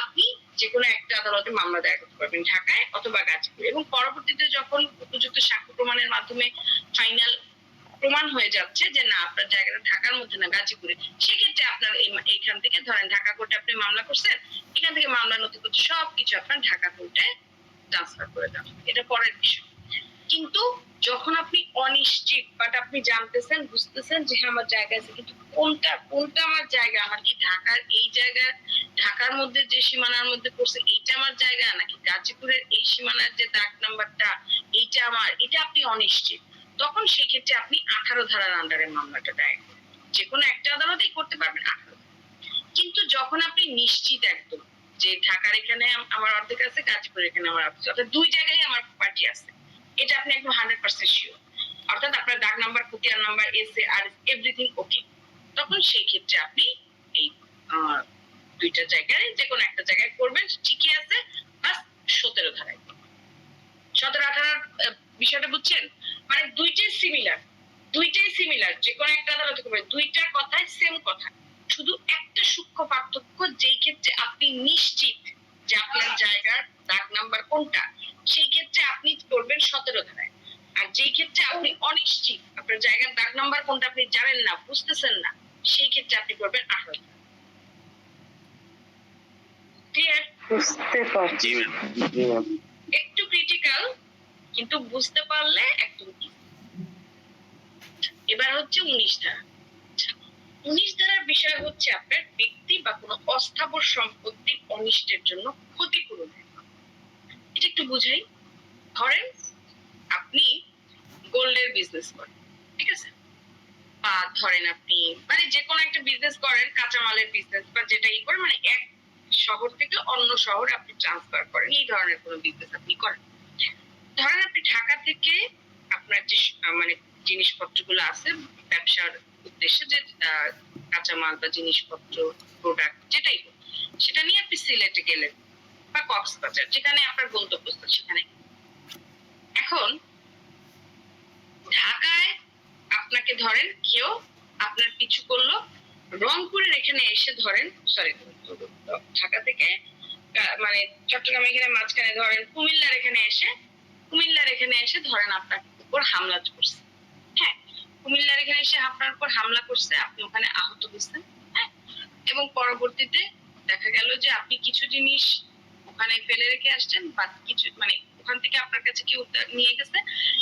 আপনি যে কোনো একটা আদালতে মামলা দায়ের করতে পারবেন, ঢাকায় অথবা গাজীপুরে। এবং পরবর্তীতে যখন উপযুক্ত সাক্ষ্য প্রমাণের মাধ্যমে ফাইনাল প্রমাণ হয়ে যাচ্ছে যে না আপনার জায়গাটা ঢাকার মধ্যে না গাজীপুরে, সেক্ষেত্রে আপনার এইখান থেকে ধরেন ঢাকা কোর্টে আপনি মামলা করছেন, এখান থেকে মামলা নথিপত্র সবকিছু আপনার ঢাকা কোর্টে ট্রান্সফার করে দেওয়া, এটা পরের বিষয়। কিন্তু যখন আপনি অনিশ্চিত, বাট আপনি জানতেছেন, বুঝতেছেন যে হ্যাঁ আমার জায়গা আছে, কিন্তু কোনটা আমার জায়গা, আমার কি ঢাকার এই জায়গা, ঢাকার মধ্যে যে সীমানার মধ্যে পড়ছে এইটা আমার জায়গা, নাকি গাজীপুরের এই সীমানার যে দাগ নাম্বারটা এইটা আমার, এটা আপনি অনিশ্চিত, তখন সেই ক্ষেত্রে আপনি 18 ধারার আন্ডারে মামলাটা দায়ের করবেন। যে কোনো একটা আদালতেই করতে পারবেন 18। কিন্তু যখন আপনি নিশ্চিত একদম যে ঢাকার এখানে আমার অর্ধেক আছে, গাজীপুর এখানে আমার অর্ধেক, অর্থাৎ দুই জায়গায় আমার পার্টি আছে, এটা আপনি একদম 100% শিওর, অর্থাৎ আপনার দাগ নাম্বার, খুতিয়ার নাম্বার, এসএ আর এভরিথিং ওকে, তখন সেই ক্ষেত্রে আপনি এই দুইটা জায়গায় যে কোনো একটা জায়গায় করবেন, ঠিকই আছে, বাস 17 ধারায়। 17-18 বিষয়টা বুঝছেন? মানে দুইটাই সিমিলার, যে কোনো একটা আদালতে করবেন, দুইটা কথায় সেম কথা, শুধু একটা সূক্ষ্ম পার্থক্য, যেই ক্ষেত্রে আপনি নিশ্চিত যে আপনার জায়গার দাগ নাম্বার কোনটা, সেই ক্ষেত্রে আপনি করবেন 17 ধারায়। আর যেই ক্ষেত্রে আপনি অনিশ্চিত আপনার জায়গার দাগ নাম্বার কোনটা আপনি জানেন না, বুঝতেছেন না, সেই ক্ষেত্রে আপনি করবেন 18 ধারায়। ক্লিয়ার? বুঝতে পারছি। জি ম্যাম। একটু ক্রিটিক্যাল, কিন্তু বুঝতে পারলে একদম easy। এবার হচ্ছে 19 ধারা। 19 ধারার বিষয় হচ্ছে আপনার ব্যক্তি বা কোনো অস্থাবর সম্পত্তির অনিষ্টের জন্য ক্ষতিপূরণ। এটা একটু বুঝাই। ধরেন আপনি গোল্ডের বিজনেস করেন, ঠিক আছে, বা ধরেন আপনি মানে যে কোনো একটা বিজনেস করেন, কাঁচামালের বিজনেস বা যেটাই করেন, মানে এক শহর থেকে অন্য শহরে আপনি ট্রান্সফার করেন, এই ধরনের কোনো বিজনেস আপনি করেন। ধরেন আপনি ঢাকা থেকে আপনার যে মানে জিনিসপত্রগুলো আছে ব্যবসার উদ্দেশ্যে, যে কাঁচামাল বা জিনিসপত্র, প্রোডাক্ট যেটাই হোক, সেটা নিয়ে আপনি সিলেটে গেলেন বা কক্সবাজার, যেখানে আপনার গন্তব্যস্থল সেখানে। এখন ঢাকায় আপনাকে ধরেন কেউ আপনার পিছু করলো, রংপুরের এখানে এসে ধরেন, সরি ঢাকা থেকে মানে চট্টগ্রাম এখানে মাঝখানে ধরেন কুমিল্লার এখানে এসে ধরেন আপনার উপর হামলা করছে, হ্যাঁ কুমিল্লার এখানে এসে আপনার উপর হামলা করছে, আপনি ওখানে আহত হয়েছেন, হ্যাঁ, এবং পরবর্তীতে দেখা গেল যে আপনি কিছু জিনিস ওখানে ফেলে রেখে আসছেন, বা কিছু মানে ওখান থেকে আপনার কাছে কেউ নিয়ে গেছে,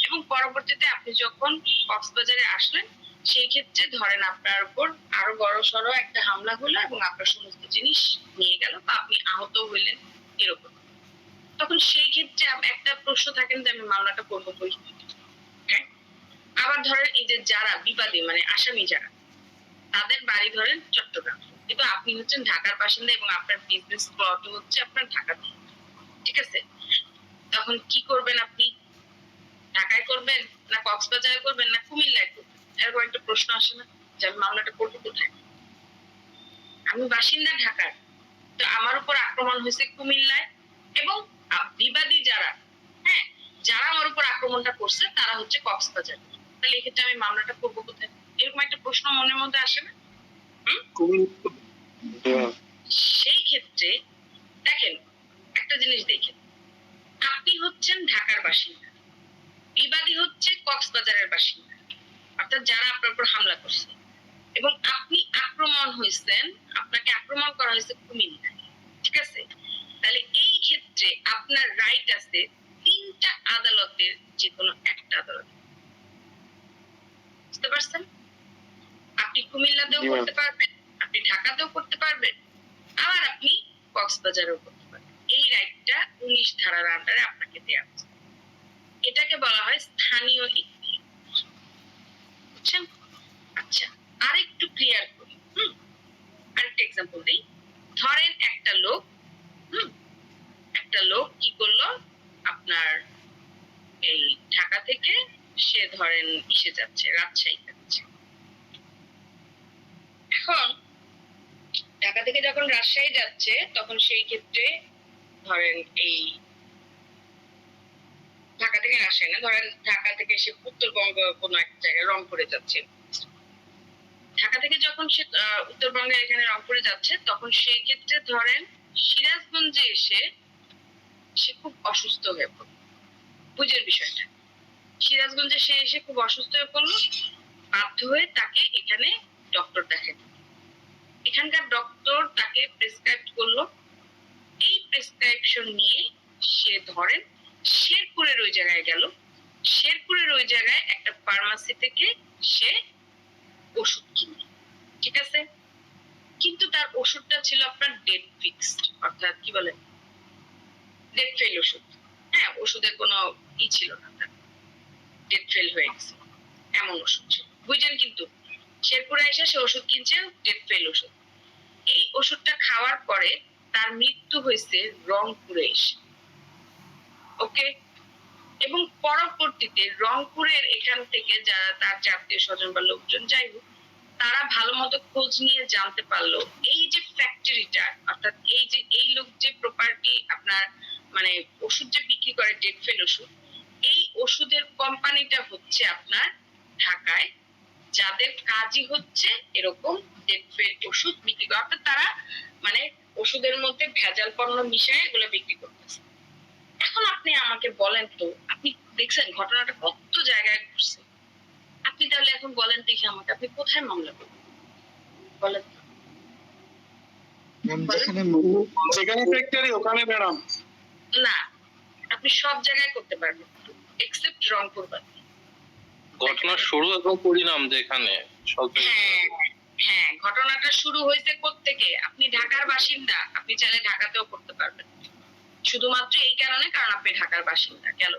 এবং পরবর্তীতে আপনি যখন কক্সবাজারে আসলেন, সেই ক্ষেত্রে ধরেন আপনার উপর আরো বড় সড়ো একটা হামলা হলো এবং আপনার সমস্ত জিনিস নিয়ে গেল, বা আপনি আহত হইলেন এরকম। তখন সেই ক্ষেত্রে একটা প্রশ্ন থাকেন যে আমি মামলাটা করবো কই, হ্যাঁ। আবার ধরেন এই যে যারা বিবাদী মানে আসামি যারা, তাদের বাড়ি ধরেন চট্টগ্রাম, কিন্তু আপনি হচ্ছেন ঢাকার বাসিন্দা এবং আপনার বিজনেস স্পট হচ্ছে আপনার ঢাকাতে, ঠিক আছে, তখন কি করবেন আপনি? ঢাকায় করবেন না কক্সবাজারে করবেন না কুমিল্লায় করবেন? এরকম একটা প্রশ্ন আসে না যে আমি মামলাটা করবো কোথায়? আমি বাসিন্দা ঢাকার, তো আমার উপর আক্রমণ হয়েছে কুমিল্লায়, এবং বিবাদী যারা, হ্যাঁ, যারা আমার উপর আক্রমণটা করছে তারা হচ্ছে কক্সবাজার, তাহলে এক্ষেত্রে আমি মামলাটা করবো কোথায়? এরকম একটা প্রশ্ন মনের মধ্যে আসে না? সেই ক্ষেত্রে দেখেন, একটা একটা জিনিস দেখেন, আপনি হচ্ছেন ঢাকার বাসিন্দা, বিবাদী হচ্ছে কক্সবাজারের বাসিন্দা, অর্থাৎ যারা আপনার উপর হামলা করছে, এবং আপনি আক্রমণ হয়েছেন, আপনাকে আক্রমণ করা হয়েছে কুমিল্লায়, ঠিক আছে? তাহলে এই ক্ষেত্রে আপনার রাইট আছে 3টা আদালতের যে কোনো একটা আদালত। বুঝতে পারছেন? আপনি কুমিল্লাতেও করতে পারবেন, আপনি ঢাকাতেও করতে পারবেন, আবার আপনি কক্সবাজারেও করতে পারবেন। এই রাইটটা 19 ধারার আন্ডারে আপনাকে দেওয়া হচ্ছে। এটাকে বলা হয় স্থানীয় ইখতিয়ার। বুঝছেন? আচ্ছা, আরেকটু ক্লিয়ার করি। আরেকটা এক্সাম্পল দিই। ধরেন একটা লোক কি করলো, আপনার এই ঢাকা থেকে সে ধরেন ইসে যাচ্ছে, রাজশাহী যাচ্ছে। এখন ঢাকা থেকে যখন রাজশাহী যাচ্ছে, তখন সেই ক্ষেত্রে ধরেন এই ঢাকা থেকে রাজশাহী না, ধরেন ঢাকা থেকে সে উত্তরবঙ্গ কোনো এক জায়গায় রংপুরে যাচ্ছে। ঢাকা থেকে যখন সে উত্তরবঙ্গের এখানে রংপুরে যাচ্ছে, তখন সেই ক্ষেত্রে ধরেন সিরাজগঞ্জে এসে সে খুব অসুস্থ হয়ে পড়ল। বুঝের বিষয়টা, সিরাজগঞ্জে সে এসে খুব অসুস্থ হয়ে পড়লো, বাধ্য হয়ে তাকে এখানে ডক্টর দেখাতে। এখানকার ডক্টর তাকে প্রেসক্রাইব করলো। এই প্রেসক্রিপশন নিয়ে সে ধরেন শেরপুরের ওই জায়গায় গেল। শেরপুরের ওই জায়গায় একটা ফার্মাসি থেকে সে ওষুধ কিনল, ঠিক আছে? কিন্তু তার ওষুধটা ছিল আপনার ডেট ফিক্সড, অর্থাৎ কি বলে, ডেট ফেল ওষুধ। হ্যাঁ, ওষুধের কোনো ই ছিল না, তার ডেট ফেল হয়ে গেছে এমন ওষুধ ছিল। বুঝলেন? কিন্তু শেরপুরে এসে সে ওষুধ কিনছে ডেট ফেল ওষুধ। এই ওষুধটা খাওয়ার পরে তার মৃত্যু হয়েছে রংপুরে এসে। ওকে, এবং পরবর্তীতে রংপুরের এখান থেকে যারা তার আত্মীয় স্বজন বা লোকজন যাই হোক, তারা ভালো মতো খোঁজ নিয়ে জানতে পারলো এই যে ফ্যাক্টরিটা, অর্থাৎ এই যে এই লোক যে প্রপার্টি আপনার মানে ওষুধ যে বিক্রি করে ডেট ফেল ওষুধ, এই ওষুধের কোম্পানিটা হচ্ছে আপনার ঢাকায়, যাদের কাজই হচ্ছে এরকম ডেট ফেল ওষুধ বিক্রি করা। অর্থাৎ তারা মানে ওষুধের মধ্যে ভেজাল পণ্য মিশিয়ে এগুলো বিক্রি করতেছে। এখন আপনি আমাকে বলেন তো, আপনি দেখছেন ঘটনাটা কত জায়গায় ঘটছে, আপনি তাহলে এখন বলেন দেখি আমাকে, আপনি কোথায় মামলা করবেন বলেন তো? যেখানে ফ্যাক্টরি ওখানে ম্যাডাম না, আপনি সব জায়গায় করতে পারবেন এক্সেপ্ট রংপুর বাদ। ঘটনার শুরু এবং পরিণাম যেখানে হ্যাঁ হ্যাঁ, ঘটনাটা শুরু হয়েছে কোত্থেকে? আপনি ঢাকার বাসিন্দা, আপনি চাইলে ঢাকাতেও করতে পারবেন, শুধুমাত্র এই কারণে কারণ আপনি ঢাকার বাসিন্দা। গেল।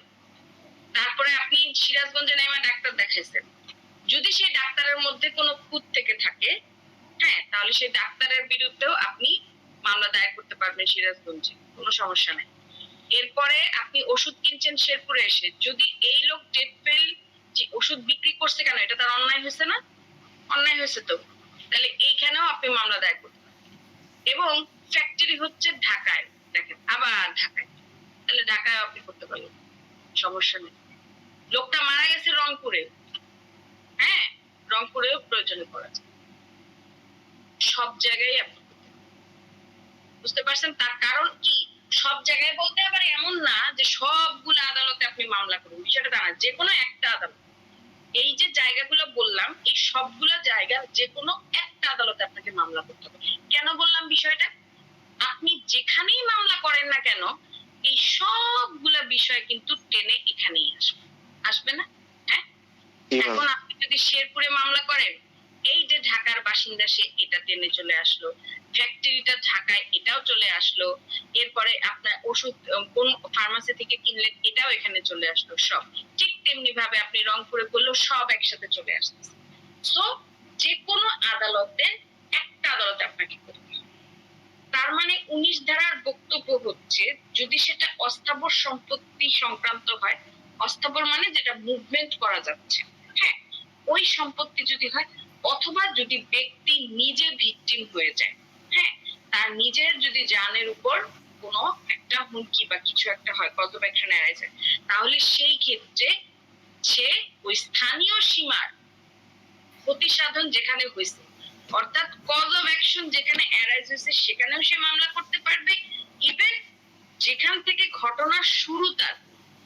তারপরে আপনি সিরাজগঞ্জে নেমে ডাক্তার দেখাইছেন, যদি সেই ডাক্তারের মধ্যে কোনো খুঁত থেকে থাকে, হ্যাঁ, তাহলে সেই ডাক্তারের বিরুদ্ধেও আপনি মামলা দায়ের করতে পারবেন সিরাজগঞ্জে, কোনো সমস্যা নেই। এরপরে আপনি ওষুধ কিনছেন শেরপুরে এসে, যদি এই লোক ডেট ফেল যে ওষুধ বিক্রি করছে, কেন এটা তার অন্যায় হয়েছে না? অন্যায় হয়েছে তো, তাহলে এইখানেও আপনি মামলা দায়ের করতে পারবেন। এবং ফ্যাক্টরি হচ্ছে ঢাকায়, দেখেন আবার ঢাকায়, তাহলে ঢাকায় আপনি করতে পারবেন, সমস্যা নেই। লোকটা মারা গেছে রংপুরে, হ্যাঁ, রংপুরেও প্রয়োজনে করা যায়, সব জায়গায় আপনি করতে পারবেন। বুঝতে পারছেন? তার কারণ কি, সব জায়গায় বলতে আবার এমন না যে সবগুলো আদালতে আপনি মামলা করবেন, বিষয়টা তা না, যে কোনো একটা আদালত। এই যে জায়গাগুলো বললাম, এই সবগুলো জায়গা যে কোনো একটা আদালতে আপনাকে মামলা করতে হবে। কেন বললাম বিষয়টা? আপনি যেখানেই মামলা করেন না কেন, এই সবগুলা বিষয় কিন্তু টেনে এখানেই আসবে, আসবে না? হ্যাঁ, এখন আপনি যদি শেরপুরে মামলা করেন, এই যে ঢাকার বাসিন্দা সে এটা টেনে চলে আসলো, ফ্যাক্টরিটা ঢাকায় এটাও চলে আসলো, এরপরে আপনার ওষুধ কোন ফার্মাসি থেকে কিনলেন এটাও এখানে চলে আসলো, সব ঠিক তেমনি ভাবে আপনি রংপুরে করলেও সব একসাথে চলে আসতেছে। সো যে কোনো আদালতে একটা আদালতে আপনাকে করতে হবে। তার মানে 19 ধারার বক্তব্য হচ্ছে, যদি সেটা অস্থাবর সম্পত্তি সংক্রান্ত হয়, অস্থাবর মানে যেটা মুভমেন্ট করা যাচ্ছে, হ্যাঁ, ওই সম্পত্তি যদি হয়, অথবা যদি ব্যক্তি নিজে ভিকটিম হয়ে যায়, হ্যাঁ, তার নিজের যদি জানের উপর কোনো একটা হুমকি বা কিছু একটা হয়, কজ অফ অ্যাকশন অ্যারাইজ হয়, তাহলে সেই ক্ষেত্রে সে ওই স্থানীয় সীমার ক্ষতি সাধন যেখানে হয়েছে, অর্থাৎ কজ অফ অ্যাকশন যেখানে অ্যারাইজ হয়েছে, সেখানেও সে মামলা করতে পারবে। ইভেন যেখান থেকে ঘটনার শুরু তার,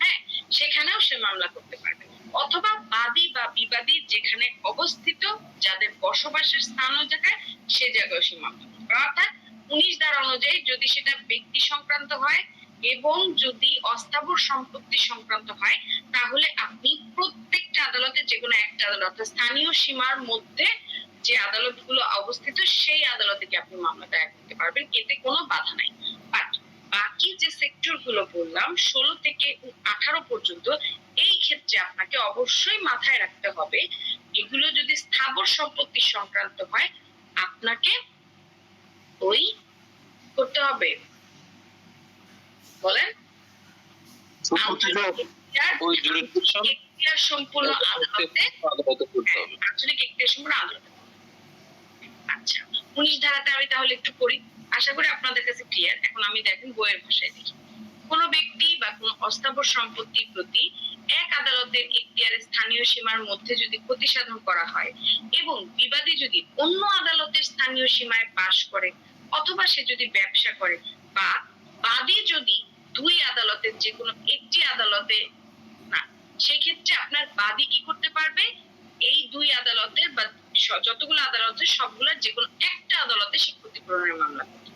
হ্যাঁ, সেখানেও সে মামলা করতে পারবে। অথবা বাদী বা বিবাদী যেখানে অবস্থিত, যাদের বসবাসের স্থান ওই জায়গায়, সে জায়গায় সে মামলা করতে পারবে। অর্থাৎ 19 ধারা অনুযায়ী যদি সেটা ব্যক্তি সংক্রান্ত হয় এবং যদি অস্থাবর সম্পত্তি সংক্রান্ত হয়, তাহলে আপনি প্রত্যেকটা আদালতে, যে কোনো একটা আদালত, স্থানীয় সীমার মধ্যে যে আদালতগুলো অবস্থিত সেই আদালতে কি আপনি মামলা দায়ের করতে পারবেন, এতে কোনো বাধা নাই। বাট বাকি যে সেক্টর গুলো বললাম 16 থেকে 18 পর্যন্ত, এই ক্ষেত্রে আপনাকে অবশ্যই মাথায় রাখতে হবে, এগুলো যদি স্থাবর সম্পত্তি সংক্রান্ত হয়, আপনাকে ওই করতে হবে, বলেন, ওই jurisdiction এখতিয়ার সম্পূর্ণ আদালতে, আদালতে করতে হবে। আঞ্চলিক এখতিয়ার সম্পূর্ণ আদালতে। আচ্ছা, 19 ধারাটা আমি তাহলে একটু পড়ি, আশা করি আপনাদের কাছে ক্লিয়ার। এখন আমি দেখেন বইয়ের ভাষায় দেখি। কোন ব্যক্তি বা কোন অস্থাবর সম্পত্তির প্রতি এক আদালতের এখতিয়ারে স্থানীয় সীমার মধ্যে যদি ক্ষতি সাধন করা হয় এবং বিবাদী যদি অন্য আদালতের স্থানীয় সীমায় বাস করে, অথবা সে যদি ব্যবসা করে, বা বাদী যদি দুই আদালতের যে কোনো একটি আদালতে না, সেই ক্ষেত্রে আপনার বাদী কি করতে পারবে, এই দুই আদালতের বা যতগুলো আদালতে সবগুলোর যে কোনো একটা আদালতে সে ক্ষতিপূরণের মামলা করবে।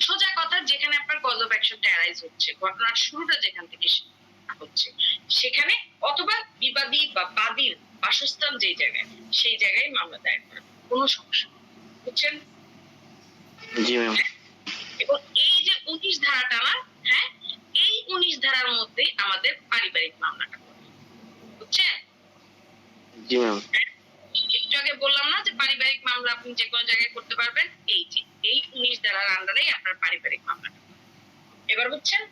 সোজা কথা, যেখানে আপনার কজ অফ অ্যাকশনটা অ্যারাইজ হচ্ছে, ঘটনার শুরুটা যেখান থেকে হচ্ছে সেখানে, অথবা বিবাদী বা বাদীর বাসস্থান যেই জায়গায়, সেই জায়গায় মামলা দায়ের করা, কোনো সমস্যা নেই। বুঝছেন? জি ম্যাম। এবং এই যে 19 ধারাটা না, হ্যাঁ, এই 19 ধারার মধ্যে আমাদের পারিবারিক মামলাটা করবে। বুঝছেন? জি ম্যাম। একটু আগে বললাম না যে পারিবারিক মামলা আপনি যে কোনো জায়গায় করতে পারবেন, এই যে এই 19 ধারার আন্ডারেই আপনার পারিবারিক মামলাটা। এবার বুঝছেন?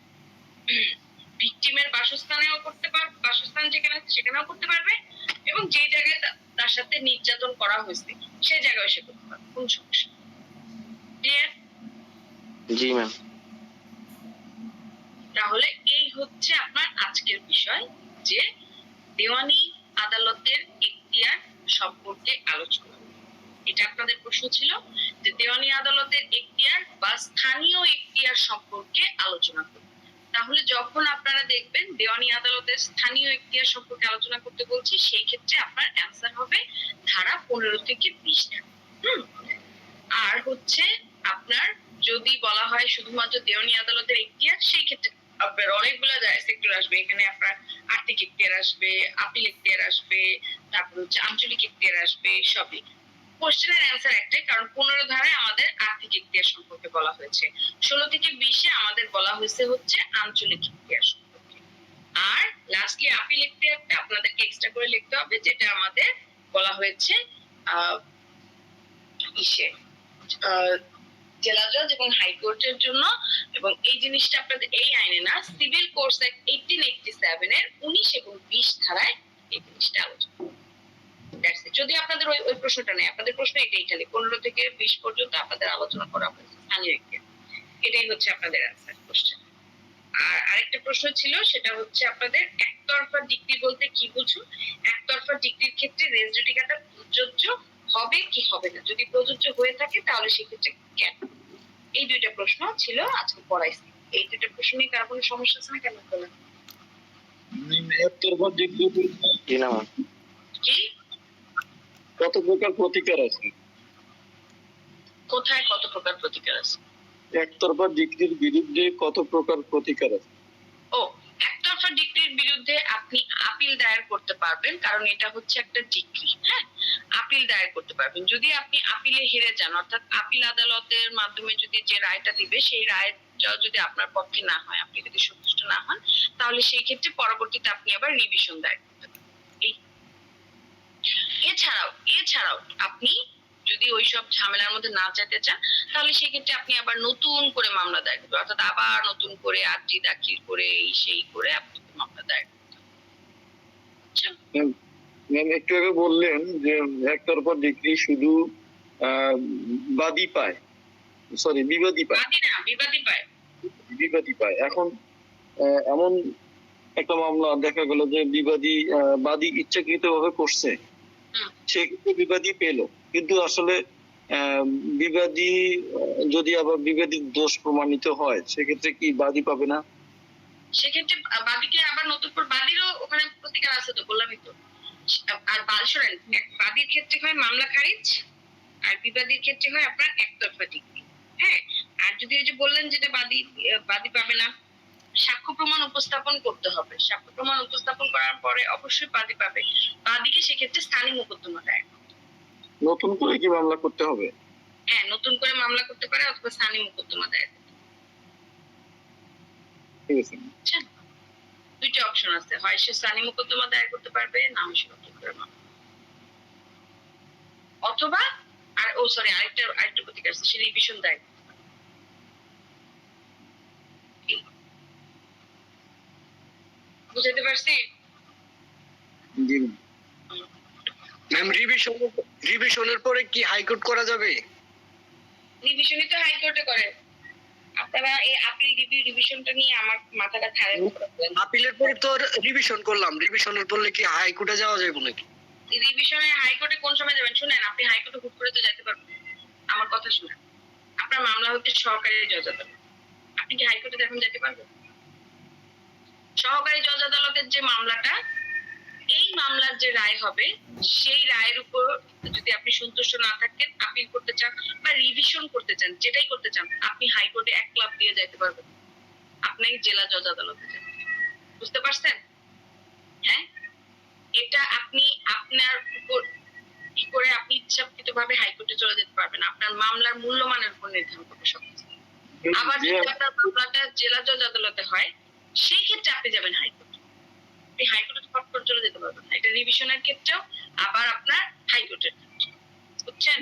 ভিকটিমের বাসস্থানেও করতে পারবে, বাসস্থান যেখানে সেখানেও করতে পারবে, এবং যে জায়গায় তার সাথে নির্যাতন করা হয়েছে সেই জায়গায় সে করতে পারবে, কোন সমস্যা। ক্লিয়ার? জি ম্যাম। তাহলে এই হচ্ছে আপনার আজকের বিষয়, যে দেওয়ানি আদালতের এখতিয়ার সম্পর্কে আলোচনা। এটা আপনাদের প্রশ্ন ছিল যে দেওয়ানি আদালতের এখতিয়ার বা স্থানীয় এখতিয়ার সম্পর্কে আলোচনা করুন। তাহলে যখন আপনারা দেখবেন দেওয়ানি আদালতের স্থানীয় এখতিয়ার সম্পর্কে আলোচনা করতে বলছি, সেই ক্ষেত্রে আপনার অ্যান্সার হবে ধারা 15 থেকে 20 ধারা। আর হচ্ছে আপনার যদি বলা হয় শুধুমাত্র দেওয়ানি আদালতের এখতিয়ার, সেই ক্ষেত্রে আপনার অনেকগুলো সেক্টর আসবে। এখানে আপনার আর্থিক এখতিয়ার আসবে, আপিল এখতিয়ার আসবে, তারপর হচ্ছে আঞ্চলিক এখতিয়ার আসবে, সবই। কোশ্চেনের অ্যান্সার একটাই, কারণ 15 ধারায় আমাদের আর্থিক এখতিয়ার সম্পর্কে বলা হয়েছে, 16 থেকে 20-এ আমাদের বলা হয়েছে হচ্ছে আঞ্চলিক এখতিয়ার সম্পর্কে। আর লাস্টলি আপিল এখতিয়ারটা আপনাদেরকে এক্সট্রা করে লিখতে হবে, যেটা আমাদের বলা হয়েছে জেলা জজ এবং হাইকোর্টের জন্য। এবং এই জিনিসটা আপনাদের এই আইনে না, সিভিল কোর্স অ্যাক্ট 1887 এর 19 এবং 20 ধারায় এই জিনিসটা আলোচনা। যদি আপনাদের ওই প্রশ্নটা নেই, আপনাদের প্রশ্ন এটাই খালি 15 থেকে 20 পর্যন্ত আপনাদের আলোচনা করা হয়েছে স্থানীয় এখতিয়ার। এটাই হচ্ছে আপনাদের অ্যান্সার কোশ্চেন। আর আরেকটা প্রশ্ন ছিল, সেটা হচ্ছে আপনাদের একতরফা ডিক্রি বলতে কি বুঝো। একতরফা ডিক্রির ক্ষেত্রে রেস জুডিকাটা প্রযোজ্য হবে কি হবে না, যদি প্রযোজ্য হয়ে থাকে তাহলে সেক্ষেত্রে কেন। এই দুইটা প্রশ্ন ছিল আজকে পড়াইছি। এই দুইটা প্রশ্ন নিয়ে কার কোনো সমস্যা আছে না? কেন বলেন? একতরফা ডিগ্রি জি না ম্যাম। কি কত প্রকার প্রতিকার আছে? কোথায় কত প্রকার প্রতিকার আছে? একতরফা ডিগ্রির বিরুদ্ধে কত প্রকার প্রতিকার আছে? ও, একতরফা ডিক্রির বিরুদ্ধে আপনি আপিল দায়ের করতে পারবেন, কারণ এটা হচ্ছে একটা ডিক্রি। হ্যাঁ, আপিল দায়ের করতে পারবেন। যদি আপনি আপিলে হেরে যান, অর্থাৎ আপিল আদালতের মাধ্যমে যদি যে রায়টা দিবে সেই রায়টা যদি আপনার পক্ষে না হয়, আপনি যদি সন্তুষ্ট না হন, তাহলে সেই ক্ষেত্রে পরবর্তীতে আপনি আবার রিভিশন দায়ের করতে পারবেন। এছাড়াও আপনি যদি ওইসব ঝামেলার মধ্যে না যেতে চান, তাহলে সেক্ষেত্রে আপনি আবার নতুন করে মামলা দায়ের করবেন, অর্থাৎ আবার নতুন করে আর্জি দাখিল করে এই সেই করে আপনি মামলা দায়ের করতে হবে। ম্যাম একটু আগে বললেন যে একতরফা ডিগ্রি শুধু বাদী পায়, সরি বিবাদী পায়, বাদী না, বিবাদী পায়। বিবাদী পায়। এখন এমন একটা মামলা দেখা গেল যে বাদী ইচ্ছাকৃত ভাবে করছে, সেক্ষেত্রে বিবাদী পেলো, কিন্তু আসলে বিবাদী যদি আবার বিবাদীর দোষ প্রমাণিত হয়, সেক্ষেত্রে কি বাদী পাবে না? সেক্ষেত্রে বাদীকে আবার নতুন করে বাদীরও ওখানে প্রতিকার আছে তো, বললামই তো। আর শোনেন, বাদীর ক্ষেত্রে হয় মামলা খারিজ, আর বিবাদীর ক্ষেত্রে হয় আপনার একতরফা ডিগ্রি। হ্যাঁ, আর যদি ওই যে বললেন যেটা বাদী পাবে না, সাক্ষ্য প্রমাণ উপস্থাপন করতে হবে। সাক্ষ্য প্রমাণ উপস্থাপন করার পরে অবশ্যই বাদী পাবে। বাদীকে সেক্ষেত্রে স্থানীয় মোকদ্দমা দায়ের করতে হবে। নতুন করে কি মামলা করতে হবে? হ্যাঁ, নতুন করে মামলা করতে পারে অথবা স্থানীয় মোকদ্দমা দায়ের করতে পারে। ঠিক আছে। বুঝছেন? দুইটা অপশন আছে, হয় সে স্থানীয় মোকদ্দমা দায়ের করতে পারবে, না হয় সে নতুন করে মামলা, অথবা আরেকটা প্রতিকার আছে, সে রিভিশন দায়ের করতে পারে। বুঝাতে পারছি? জি ম্যাম, রিভিশনের পরে কি হাইকোর্ট করা যাবে? রিভিশনই তো হাইকোর্টে করে। আপনারা এই আপিল রিভিশনটা নিয়ে আমার মাথাটা খারাপ করবেন। আপিলের পরে তো রিভিশন করলাম, রিভিশনের পরে কি হাইকোর্টে যাওয়া যাবে নাকি? রিভিশনে হাইকোর্টে কোন সময় যাবেন? শুনেন, আপনি হাইকোর্টে হুট করে তো যেতে পারবেন না। আমার কথা শুনেন, আপনার মামলা হচ্ছে সহকারী জজ আদালত। আপনি কি হাইকোর্টে এখন যেতে পারবেন? সহকারী জজ আদালতের যে মামলাটা, এই মামলার যে রায় হবে, সেই রায়ের উপর যদি আপনি সন্তুষ্ট না থাকেন, আপিল করতে চান বা রিভিশন করতে চান, যেটাই করতে চান, আপনি হাইকোর্টে এক লাফ দিয়ে যেতে পারবেন। আপনাকে জেলা জজ আদালতে যেতে হবে। বুঝতে পারছেন? হ্যাঁ, এটা আপনি আপনার উপর কি করে আপনি ইচ্ছাকৃত ভাবে হাইকোর্টে চলে যেতে পারবেন। আপনার মামলার মূল্যমানের উপর নির্ধারণ করবে সবকিছু। আবার যদি আপনার মামলাটা জেলা জজ আদালতে হয়, সেই ক্ষেত্রে আপনি যাবেন হাইকোর্টে। আপনি হাইকোর্টে ফট করে চলে যেতে পারবেন না। এটা রিভিশনের ক্ষেত্রেও আবার আপনার হাইকোর্টের ক্ষেত্রে। বুঝছেন?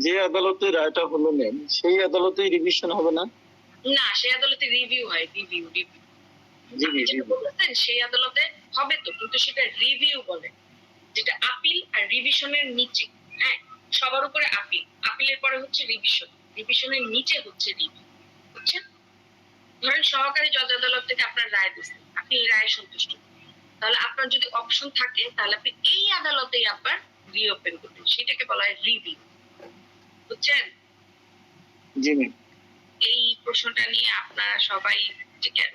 যে আদালতে রায়টা হলো ম্যাম, সেই আদালতেই রিভিশন হবে না? না, সেই আদালতে রিভিউ হয়। রিভিউ জি যেটা বলতেছেন সেই আদালতে হবে তো, কিন্তু সেটা রিভিউ বলে, যেটা আপিল আর রিভিশনের নিচে। হ্যাঁ, সবার উপরে আপিল, আপিলের পরে হচ্ছে রিভিশন, রিভিশনের নিচে হচ্ছে রিভিউ। বুঝছেন? ধরেন সহকারী জজ আদালত থেকে আপনার রায় দিচ্ছেন, আপনি এই রায়ে সন্তুষ্ট, তাহলে আপনার যদি অপশন থাকে, তাহলে আপনি এই আদালতেই আবার রিওপেন করবেন, সেটাকে বলা হয় রিভিউ। বুঝছেন? জি ম্যাম। এই প্রশ্নটা নিয়ে আপনারা সবাই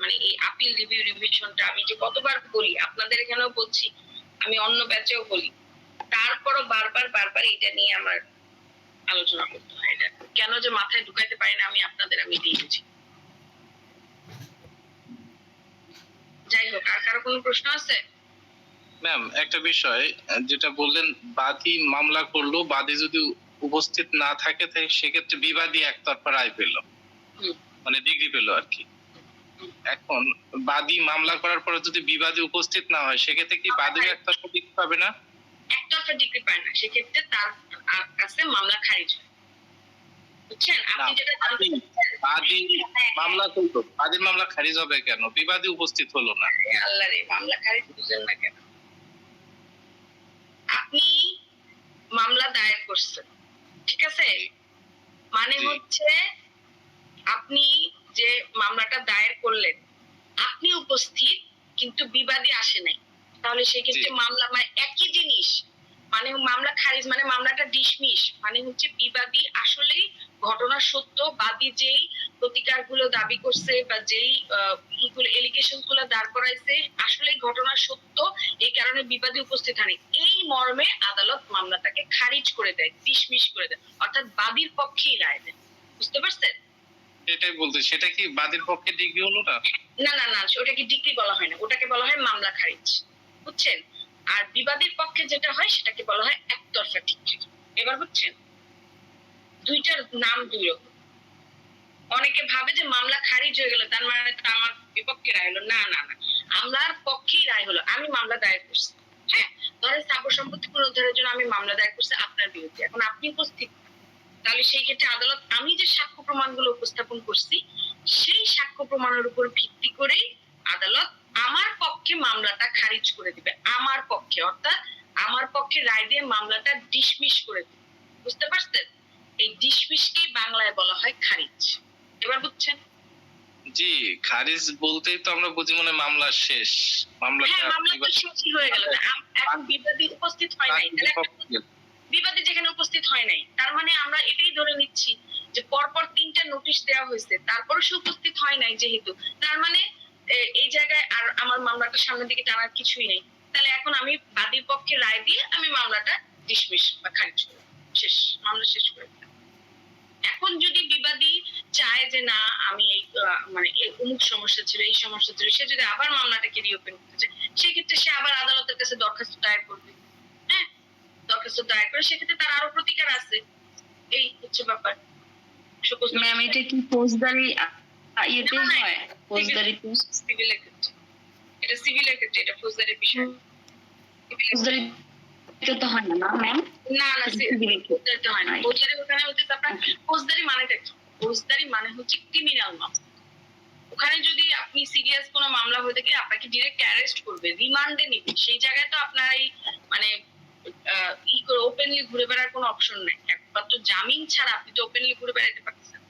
মানে এই আপিল রিভিউ রিভিশনটা আমি যে কতবার বলি, আপনাদের এখানেও বলছি, আমি অন্য ব্যাচেও বলি, তারপরও বারবার এটা নিয়ে আমার আলোচনা করতে হয়। এটা কেন যে মাথায় ঢুকাইতে পারি না আমি দিয়েছি। যাই হোক, আর কারো কোনো প্রশ্ন আছে? ম্যাম, একটা বিষয় যেটা বললেন, বাদী মামলা করলো, বাদী যদি উপস্থিত না থাকে সেক্ষেত্রে বিবাদী একতরফা রায় পেল, মানে ডিগ্রি পেল আর কি। এখন বাদী মামলা করার পরে যদি বিবাদী উপস্থিত না হয়, সেক্ষেত্রে কি বাদী একতরফা ডিগ্রি পাবে না? একতরফা ডিগ্রি পায় না, সেক্ষেত্রে তার কাছে মামলা খারিজ হয়। বুঝছেন? আপনি যেটা বাদী মামলা করলো, বাদীর মামলা খারিজ হবে কেন? বিবাদী উপস্থিত হলো না। আল্লাহ রে, মামলা খারিজ বুঝেন না কেন? আপনি মামলা দায়ের করছেন, ঠিক আছে? মানে হচ্ছে আপনি যে মামলাটা দায়ের করলেন, আপনি উপস্থিত, কিন্তু বিবাদী আসে নাই, তাহলে সেক্ষেত্রে মামলা মানে একই জিনিস, মানে মামলা খারিজ মানে মামলাটা ডিসমিস, মানে হচ্ছে বিবাদী আসলেই ঘটনা সত্য, বাদী যেই প্রতিকারগুলো দাবি করছে বা যেই এলিগেশন গুলো দাঁড় করাইছে আসলেই ঘটনা সত্য, এই কারণে বিবাদী উপস্থিত হয়নি, এই মর্মে আদালত মামলাটাকে খারিজ করে দেয়, ডিসমিস করে দেয়, অর্থাৎ বাদীর পক্ষেই রায় দেয়। বুঝতে পারছেন? সেটাই বলতে, সেটা কি বাদীর পক্ষে ডিগ্রি হলো না? না, ওটাকে ডিগ্রি বলা হয় না, ওটাকে বলা হয় মামলা খারিজ। বুঝছেন? আর বিবাদীর পক্ষে যেটা হয় সেটাকে বলা হয় একতরফা ডিগ্রি। এবার বুঝছেন? দুইটার নাম দুই রকম। অনেকে ভাবে যে মামলা খারিজ হয়ে গেল তার মানে তো আমার বিপক্ষে রায় হলো। না, আমার পক্ষেই রায় হলো, আমি মামলা দায়ের করছি। হ্যাঁ, ধরেন স্থাবর সম্পত্তি পুনরুদ্ধারের জন্য আমি মামলা দায়ের করছি আপনার বিরুদ্ধে, এখন আপনি উপস্থিত, তাহলে সেই ক্ষেত্রে আদালত আমি যে সাক্ষ্য প্রমাণগুলো উপস্থাপন করছি সেই সাক্ষ্য প্রমাণের উপর ভিত্তি করেই আদালত আমার পক্ষে মামলাটা খারিজ করে দিবে, আমার পক্ষে, অর্থাৎ আমার পক্ষে রায় দিয়ে মামলাটা ডিসমিস করে দিবে। বুঝতে পারছেন? এই ডিসমিসকে বাংলায় বলা হয় খারিজ। এবার বুঝছেন? জি, খারিজ বলতেই তো আমরা বুঝি মনে মামলা শেষ, মামলাটা মামলা তো শেষই হয়ে গেল, এখন বিবাদী উপস্থিত হয় নাই, বিবাদী যেখানে উপস্থিত হয় নাই, তার মানে আমরা এটাই ধরে নিচ্ছি যে পরপর 3টা নোটিশ দেওয়া হয়েছে, তারপরে সে উপস্থিত হয় নাই, যেহেতু তার মানে এই জায়গায় আর আমার মামলাটা সামনের দিকে টানার কিছুই নেই, তাহলে এখন আমি বাদীর পক্ষে রায় দিয়ে আমি মামলাটা ডিসমিস বা খারিজ করে শেষ, মামলা শেষ করে দিলাম। এখন যদি বিবাদী চায় যে না আমি এই মানে এই অমুক সমস্যা ছিল, এই সমস্যা ছিল, সে যদি আবার মামলাটাকে রিওপেন করতে চায়, সেক্ষেত্রে সে আবার আদালতের কাছে দরখাস্ত দায়ের করবে। হ্যাঁ, দরখাস্ত দায়ের করে সেক্ষেত্রে তার আরো প্রতিকার আছে। এই হচ্ছে ব্যাপার। ম্যাম এটা কি ফৌজদারি ইয়েতে হয়? ফৌজদারি সিভিলের ক্ষেত্রে, এটা সিভিলের ক্ষেত্রে, এটা ফৌজদারির বিষয়। ফৌজদারি তো হয় না ম্যাম? না না, সিভিলের ক্ষেত্রে। ফৌজদারি তো হয় না। ফৌজদারি ওখানে হচ্ছে আপনার ফৌজদারি মানেটা কি? ফৌজদারি মানে হচ্ছে ক্রিমিনাল মামলা। ওখানে যদি আপনি সিরিয়াস কোনো মামলা হয়ে থাকে আপনাকে ডিরেক্ট অ্যারেস্ট করবে, রিমান্ডে নিবে, সেই জায়গায় তো আপনার এই মানে ই করে ওপেনলি ঘুরে বেড়ার কোনো অপশন নেই। একমাত্র জামিন ছাড়া আপনি তো ওপেনলি ঘুরে বেড়াতে পারতেছেন।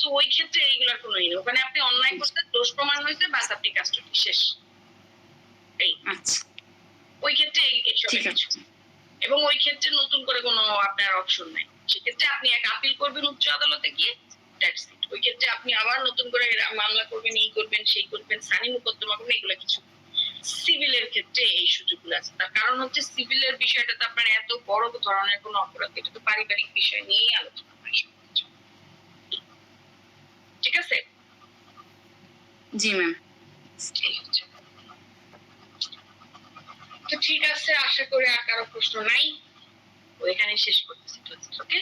তো ওই ক্ষেত্রে এইগুলোর কোনো নেই। ওখানে আপনি অন্যায় করতে, দোষ প্রমাণ হয়েছে, বাস আপনি কাস্টডি শেষ। এই আচ্ছা ওই ক্ষেত্রে এইসব ঠিক আছে। কিছু, এবং ওই ক্ষেত্রে নতুন করে কোনো আপনার অপশন নাই। সেক্ষেত্রে আপনি এক আপিল করবেন উচ্চ আদালতে গিয়ে, দ্যাটস ইট। ওই ক্ষেত্রে আপনি আবার নতুন করে মামলা করবেন, এই করবেন, সেই করবেন, সানি মোকদ্দমা করবেন, এগুলো কিছু। সিভিলের ক্ষেত্রে এই সুযোগগুলো আছে। তার কারণ হচ্ছে সিভিলের বিষয়টা তো আপনার এত বড় ধরনের কোনো অপরাধ, এটা তো পারিবারিক বিষয় নিয়েই আলোচনা হয় সবকিছু। ঠিক আছে? জি ম্যাম। এই হচ্ছে। তো ঠিক আছে, আশা করি আর কারো প্রশ্ন নাই। ওইখানে শেষ করতেছি। ওকে।